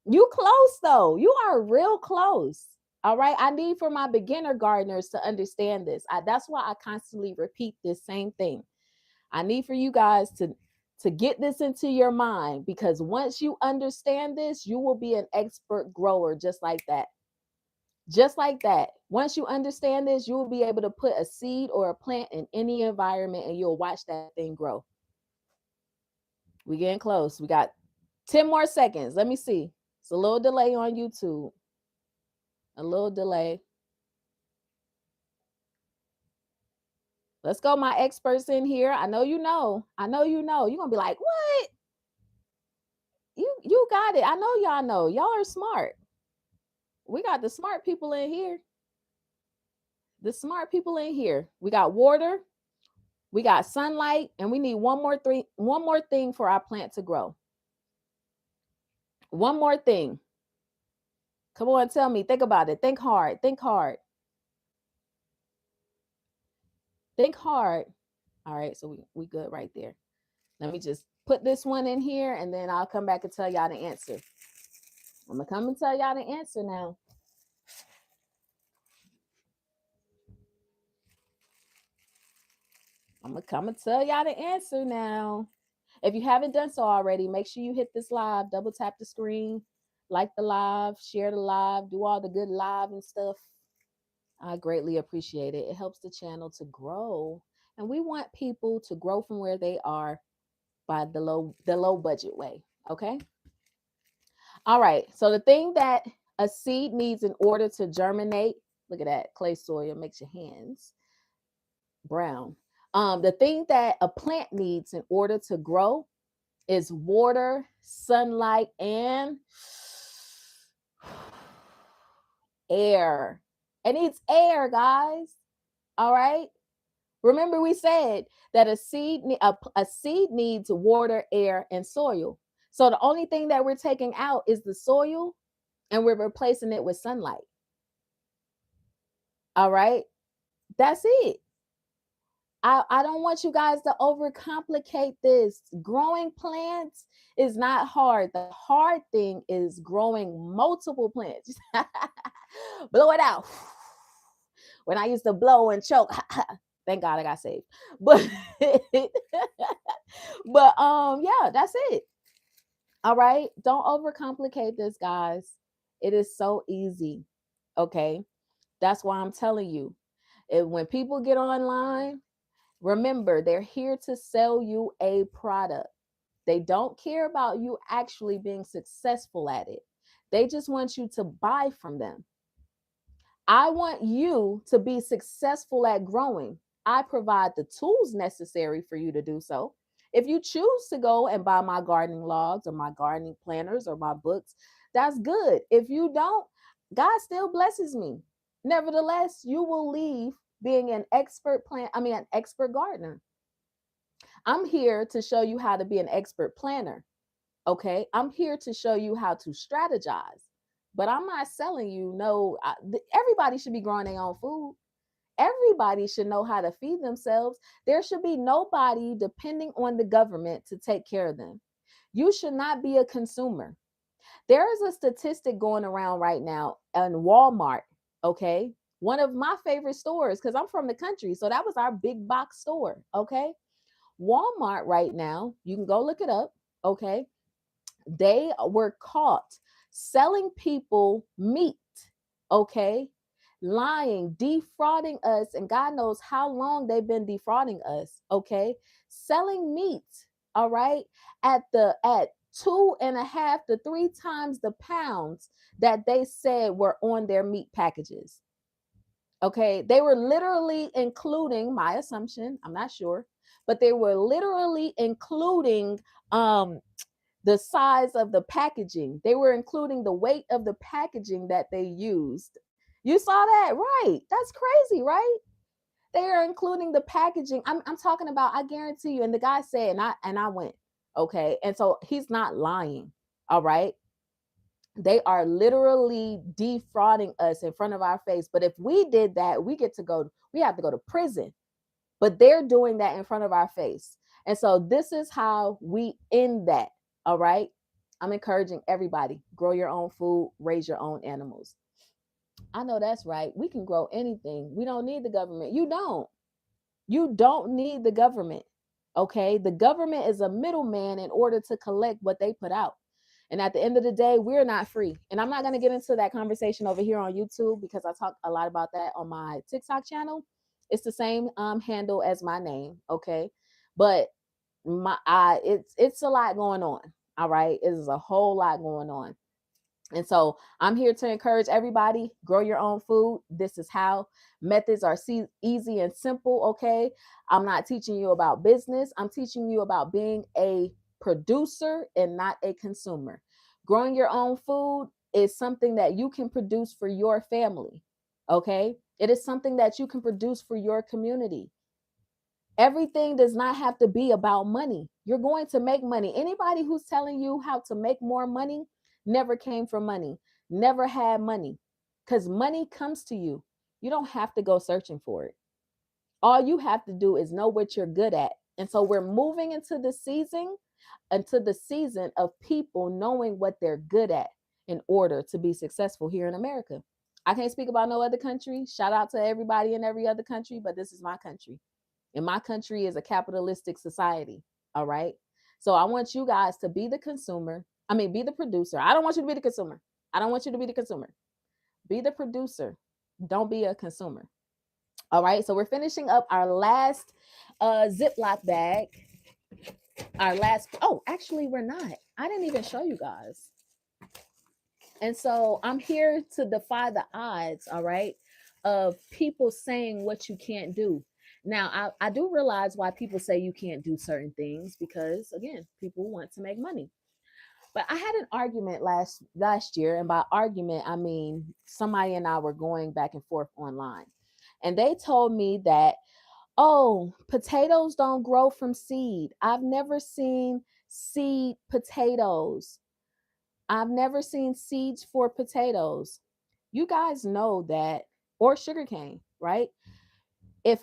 You close though. You are real close. All right. I need for my beginner gardeners to understand this. That's why I constantly repeat this same thing. I need for you guys to get this into your mind, because once you understand this, you will be an expert grower just like that. Just like that. Once you understand this, you will be able to put a seed or a plant in any environment and you'll watch that thing grow. We getting close. We got 10 more seconds. Let me see. It's a little delay on YouTube. A little delay. Let's go, my experts in here. I know you know. I know you know. You're gonna be like, what? You got it. I know y'all know. Y'all are smart. We got the smart people in here. The smart people in here. We got water, we got sunlight, and we need one more thing for our plant to grow. One more thing. Come on, tell me. Think about it. Think hard. Think hard. Think hard. All right, so we good right there. Let me just put this one in here and then I'll come back and tell y'all the answer. I'm gonna come and tell y'all the answer now. I'm gonna come and tell y'all the answer now. If you haven't done so already, make sure you hit this live, double tap the screen, like the live, share the live, do all the good live and stuff. I greatly appreciate it. It helps the channel to grow. And we want people to grow from where they are by the low budget way. Okay. All right. So the thing that a seed needs in order to germinate, look at that, clay soil makes your hands brown. The thing that a plant needs in order to grow is water, sunlight, and air. It needs air, guys. All right. Remember, we said that a seed needs water, air, and soil. So the only thing that we're taking out is the soil, and we're replacing it with sunlight. All right. That's it. I don't want you guys to overcomplicate this. Growing plants is not hard. The hard thing is growing multiple plants. Blow it out. When I used to blow and choke, thank God I got saved. But yeah, that's it. All right. Don't overcomplicate this, guys. It is so easy. Okay. That's why I'm telling you. When people get online, remember, they're here to sell you a product. They don't care about you actually being successful at it. They just want you to buy from them. I want you to be successful at growing. I provide the tools necessary for you to do so. If you choose to go and buy my gardening logs or my gardening planners or my books, that's good. If you don't, God still blesses me. Nevertheless, you will leave being an expert gardener. I'm here to show you how to be an expert planner. Okay. I'm here to show you how to strategize. But I'm not selling you no, everybody should be growing their own food. Everybody should know how to feed themselves. There should be nobody depending on the government to take care of them. You should not be a consumer. There is a statistic going around right now in Walmart, okay? One of my favorite stores, because I'm from the country. So that was our big box store, okay? Walmart right now, you can go look it up, okay? They were caught selling people meat, okay? Lying, defrauding us, and God knows how long they've been defrauding us, okay? Selling meat, all right, at 2.5 to 3 times the pounds that they said were on their meat packages. Okay, they were literally including, my assumption, I'm not sure, but they were literally including the size of the packaging. They were including the weight of the packaging that they used. You saw that, right? That's crazy, right? They are including the packaging. I'm talking about, I guarantee you. And the guy said, and I went, okay. And so he's not lying. All right. They are literally defrauding us in front of our face. But if we did that, we have to go to prison. But they're doing that in front of our face. And so this is how we end that. All right. I'm encouraging everybody, grow your own food, raise your own animals. I know that's right. We can grow anything. We don't need the government. You don't. You don't need the government. Okay. The government is a middleman in order to collect what they put out. And at the end of the day, we're not free. And I'm not going to get into that conversation over here on YouTube because I talk a lot about that on my TikTok channel. It's the same handle as my name. Okay. But it's a lot going on. All right. It is a whole lot going on. And so I'm here to encourage everybody, grow your own food. This is how. Methods are easy and simple, okay? I'm not teaching you about business. I'm teaching you about being a producer and not a consumer. Growing your own food is something that you can produce for your family, okay? It is something that you can produce for your community. Everything does not have to be about money. You're going to make money. Anybody who's telling you how to make more money never came from money, never had money, because money comes to you. You don't have to go searching for it. All you have to do is know what you're good at. And so we're moving into the season of people knowing what they're good at in order to be successful here in America. I can't speak about no other country. Shout out to everybody in every other country, but this is my country. And my country is a capitalistic society. All right. So I want you guys to be the consumer. I mean, be the producer. I don't want you to be the consumer. I don't want you to be the consumer. Be the producer. Don't be a consumer. All right. So we're finishing up our last Ziploc bag. Actually, we're not. I didn't even show you guys. And so I'm here to defy the odds, all right, of people saying what you can't do. Now, I do realize why people say you can't do certain things because, again, people want to make money. But I had an argument last year, and by argument, I mean somebody and I were going back and forth online. And they told me that, oh, potatoes don't grow from seed. I've never seen seed potatoes. I've never seen seeds for potatoes. You guys know that, or sugarcane, right? If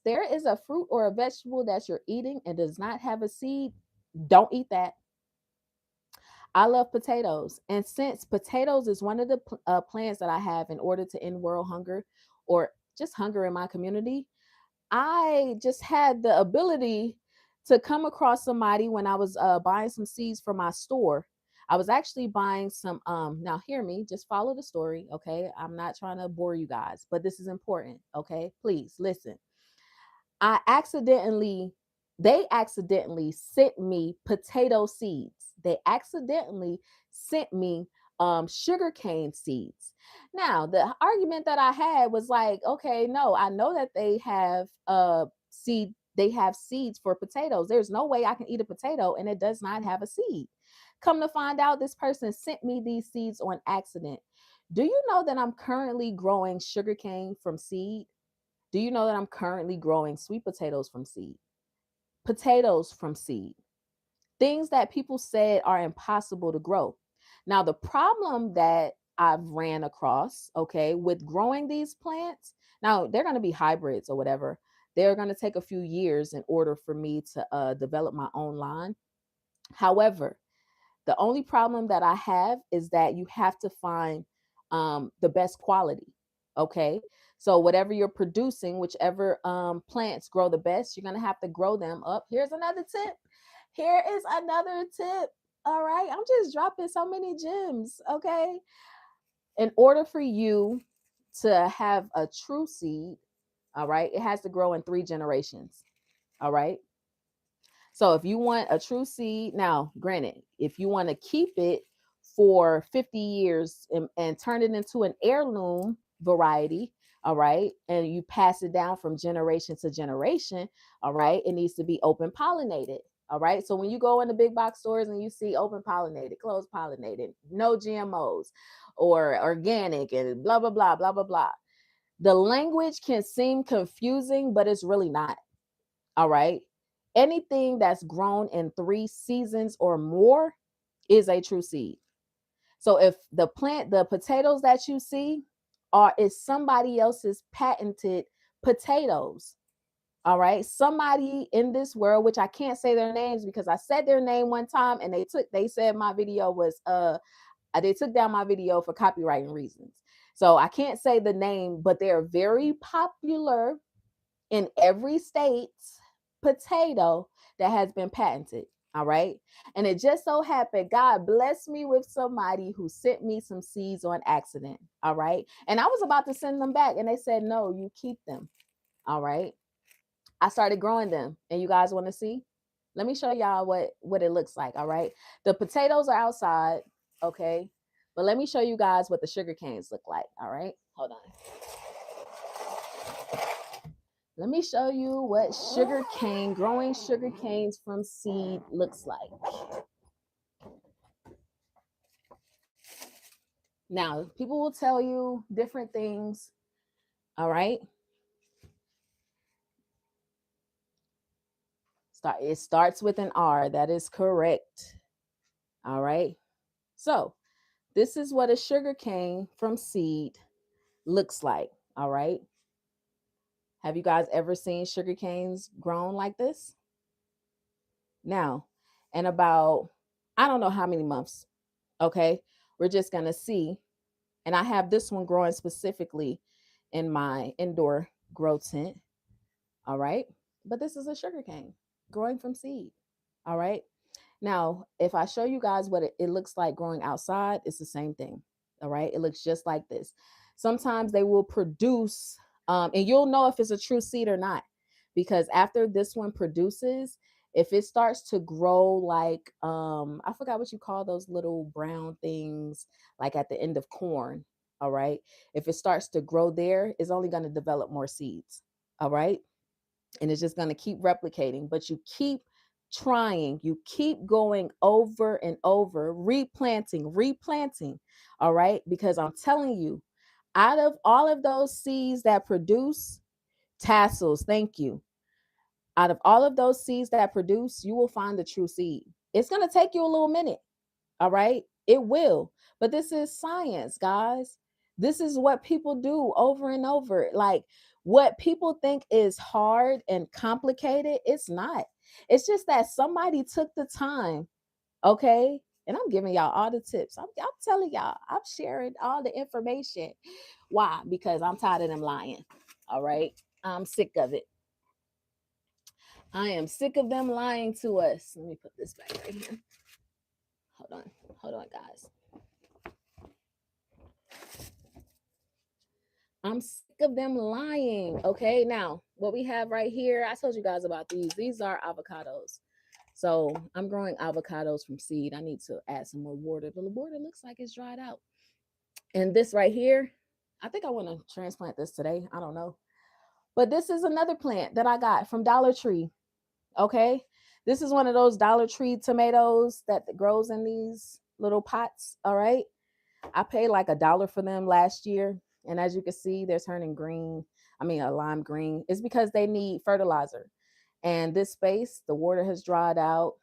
there is a fruit or a vegetable that you're eating and does not have a seed, don't eat that. I love potatoes, and since potatoes is one of the plans that I have in order to end world hunger or just hunger in my community, I just had the ability to come across somebody when I was buying some seeds for my store. I was actually buying some now hear me, just follow the story, okay? I'm not trying to bore you guys, but this is important, okay? Please listen. I accidentally they accidentally sent me potato seeds. They accidentally sent me sugarcane seeds. Now, the argument that I had was like, okay, no, I know that they have seeds for potatoes. There's no way I can eat a potato and it does not have a seed. Come to find out, this person sent me these seeds on accident. Do you know that I'm currently growing sugarcane from seed? Do you know that I'm currently growing sweet potatoes from seed? Potatoes from seed. Things that people said are impossible to grow. Now, the problem that I've ran across, okay, with growing these plants, now they're going to be hybrids or whatever. They're going to take a few years in order for me to develop my own line. However, the only problem that I have is that you have to find the best quality. Okay. So whatever you're producing, whichever plants grow the best, you're gonna have to grow them up. Here's another tip. Here is another tip. All right. I'm just dropping so many gems. Okay. In order for you to have a true seed, all right, it has to grow in 3 generations. All right. So if you want a true seed, now granted, if you want to keep it for 50 years and turn it into an heirloom variety, all right, and you pass it down from generation to generation, all right, it needs to be open pollinated. All right. So when you go in the big box stores and you see open pollinated, closed pollinated, no GMOs or organic and blah, blah, blah, blah, blah, blah. The language can seem confusing, but it's really not. All right. Anything that's grown in 3 seasons or more is a true seed. So if the potatoes that you see is somebody else's patented potatoes. All right. Somebody in this world, which I can't say their names because I said their name one time and they said my video was they took down my video for copywriting reasons. So I can't say the name, but they're very popular in every state potato that has been patented. All right. And it just so happened, God blessed me with somebody who sent me some seeds on accident. All right. And I was about to send them back and they said, no, you keep them. All right. I started growing them. And you guys want to see? Let me show y'all what it looks like. All right. The potatoes are outside. Okay. But let me show you guys what the sugar canes look like. All right. Hold on. Let me show you what growing sugar canes from seed looks like. Now, people will tell you different things. All right. It starts with an R. That is correct. All right. So this is what a sugar cane from seed looks like. All right. Have you guys ever seen sugar canes grown like this? Now, in about, I don't know how many months, okay, we're just going to see. And I have this one growing specifically in my indoor grow tent. All right. But this is a sugar cane growing from seed. All right. Now, if I show you guys what it looks like growing outside, it's the same thing. All right. It looks just like this. Sometimes they will produce, and you'll know if it's a true seed or not, because after this one produces, if it starts to grow like, I forgot what you call those little brown things, like at the end of corn. All right. If it starts to grow there, it's only going to develop more seeds. All right. And it's just going to keep replicating, but you keep trying, you keep going over and over, replanting. All right. Because I'm telling you, out of all of those seeds that produce tassels, thank you. Out of all of those seeds that produce, you will find the true seed. It's going to take you a little minute. All right. It will. But this is science, guys. This is what people do over and over. Like what people think is hard and complicated, it's not. It's just that somebody took the time. Okay. And I'm giving y'all all the tips. I'm telling y'all, I'm sharing all the information. Why? Because I'm tired of them lying. All right. I'm sick of it. I am sick of them lying to us. Let me put this back right here. Hold on, guys. I'm sick of them lying. Okay, now what we have right here, I told you guys about these. These are avocados. So I'm growing avocados from seed. I need to add some more water. The water looks like it's dried out. And this right here, I think I want to transplant this today. I don't know. But this is another plant that I got from Dollar Tree. Okay. This is one of those Dollar Tree tomatoes that grows in these little pots. All right. I paid like $1 for them last year. And as you can see, they're turning green. I mean a lime green, is because they need fertilizer. And this space, the water has dried out.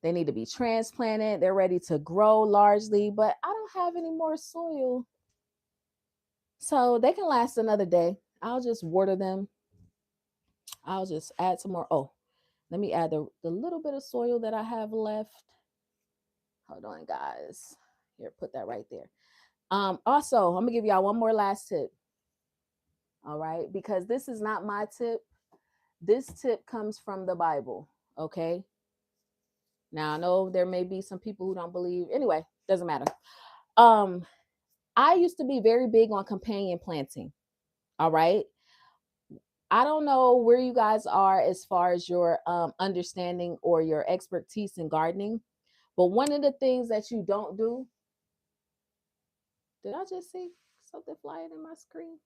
They need to be transplanted. They're ready to grow largely, but I don't have any more soil. So they can last another day. I'll just water them. I'll just add some more. Oh, let me add the little bit of soil that I have left. Hold on, guys. Here, put that right there. Also, I'm gonna give y'all one more last tip. All right, because this is not my tip. This tip comes from the Bible. Okay. Now I know there may be some people who don't believe. Anyway, doesn't matter. Um, I used to be very big on companion planting. All right. I don't know where you guys are as far as your understanding or your expertise in gardening, but one of the things that you don't do, did I just see something flying in my screen?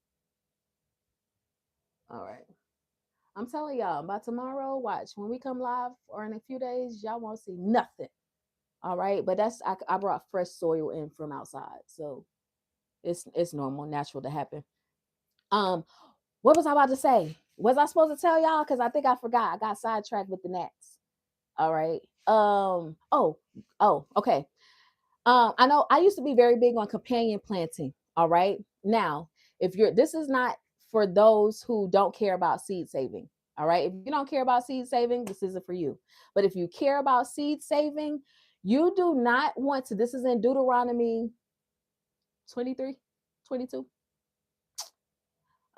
All right. I'm telling y'all, by tomorrow, watch, when we come live or in a few days, y'all won't see nothing. All right. But I brought fresh soil in from outside. So it's normal, natural to happen. Um, what was I about to say? Was I supposed to tell y'all? Because I think I forgot. I got sidetracked with the gnats. All right. Okay. I know I used to be very big on companion planting. All right. Now, if you're this is not for those who don't care about seed saving. All right. If you don't care about seed saving, this isn't for you. But if you care about seed saving, you do not want to. This is in Deuteronomy 23, 22.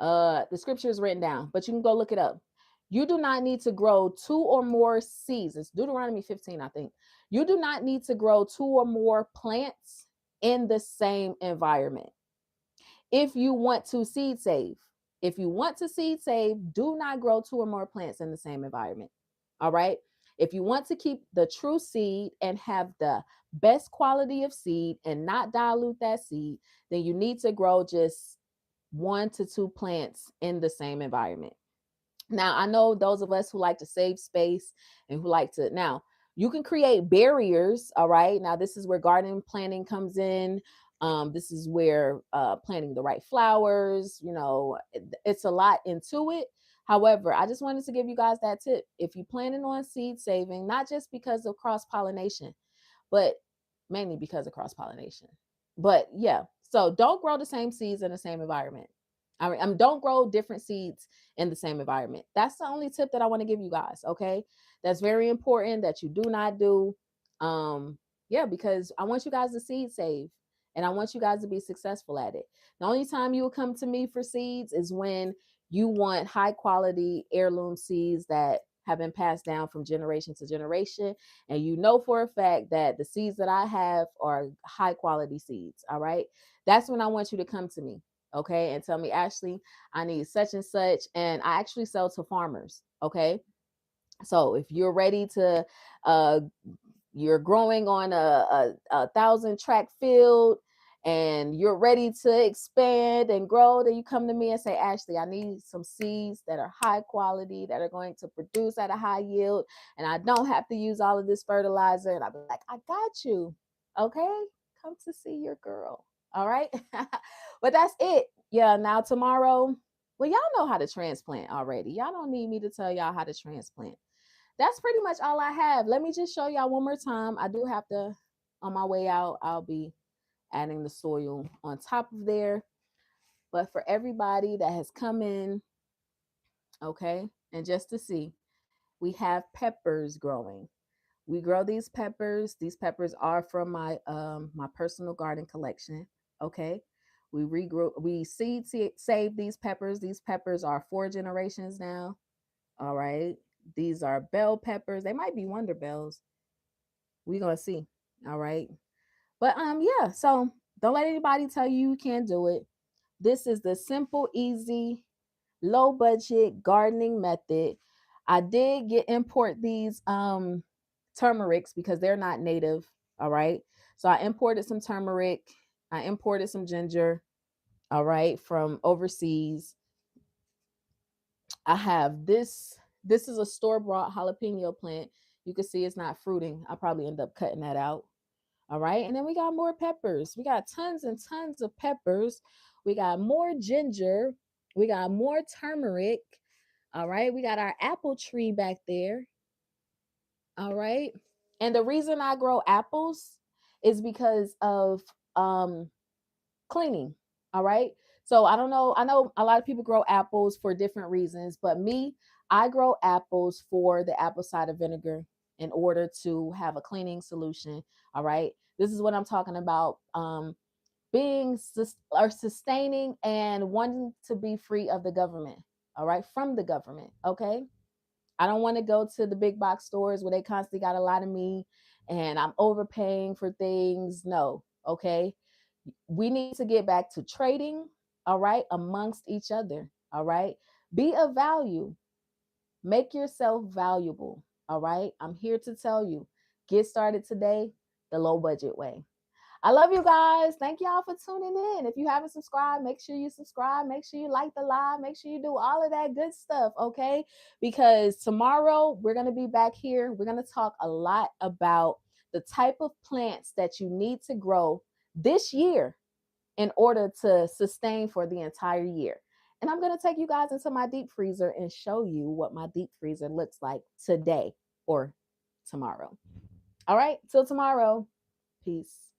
The scripture is written down, but you can go look it up. You do not need to grow two or more seeds. It's Deuteronomy 15, I think. You do not need to grow two or more plants in the same environment. If you want to seed save, if you want to seed save, do not grow two or more plants in the same environment. All right. If you want to keep the true seed and have the best quality of seed and not dilute that seed, then you need to grow just one to two plants in the same environment. Now, I know those of us who like to save space and who like to, now you can create barriers. All right. Now, this is where garden planting comes in. This is where planting the right flowers, it's a lot into it. However, I just wanted to give you guys that tip. If you're planning on seed saving, not just because of cross pollination, but mainly because of cross pollination. But yeah, so don't grow the same seeds in the same environment. Don't grow different seeds in the same environment. That's the only tip that I want to give you guys. Okay, that's very important that you do not do. Yeah, because I want you guys to seed save, and I want you guys to be successful at it. The only time you will come to me for seeds is when you want high quality heirloom seeds that have been passed down from generation to generation, and you know for a fact that the seeds that I have are high quality seeds. All right, that's when I want you to come to me. Okay, and tell me, Ashley, I need such and such, and I actually sell to farmers. Okay, so if you're ready to uh you're growing on a 1,000 track field and you're ready to expand and grow, then you come to me and say, Ashley, I need some seeds that are high quality, that are going to produce at a high yield, and I don't have to use all of this fertilizer. And I'll be like, I got you. Okay, come to see your girl. All right. But that's it. Yeah, now tomorrow, well, y'all know how to transplant already. Y'all don't need me to tell y'all how to transplant. That's pretty much all I have. Let me just show y'all one more time. I do have to, on my way out, I'll be adding the soil on top of there. But for everybody that has come in, okay, and just to see, we have peppers growing. We grow these peppers. These peppers are from my personal garden collection. Okay. We regrow, we save these peppers. These peppers are 4 generations now. All right. These are bell peppers. They might be wonder bells. We're gonna see. All right. But yeah, so don't let anybody tell you can't do it. This is the simple, easy, low budget gardening method. I did get import these turmerics because they're not native. All right. So I imported some turmeric. I imported some ginger, all right, from overseas. I have this. This is a store-bought jalapeno plant. You can see it's not fruiting. I'll probably end up cutting that out. All right. And then we got more peppers. We got tons and tons of peppers. We got more ginger. We got more turmeric. All right. We got our apple tree back there. All right. And the reason I grow apples is because of um cleaning. All right. So I don't know. I know a lot of people grow apples for different reasons, but me, I grow apples for the apple cider vinegar in order to have a cleaning solution. All right. This is what I'm talking about. Being or sustaining and wanting to be free of the government. All right. From the government. Okay. I don't want to go to the big box stores where they constantly got a lot of me and I'm overpaying for things. No. Okay. We need to get back to trading, all right, amongst each other, all right? Be of value. Make yourself valuable, all right? I'm here to tell you, get started today the low budget way. I love you guys. Thank y'all for tuning in. If you haven't subscribed, make sure you subscribe. Make sure you like the live. Make sure you do all of that good stuff, okay? Because tomorrow we're going to be back here. We're going to talk a lot about the type of plants that you need to grow this year in order to sustain for the entire year. And I'm going to take you guys into my deep freezer and show you what my deep freezer looks like today or tomorrow. All right, till tomorrow. Peace.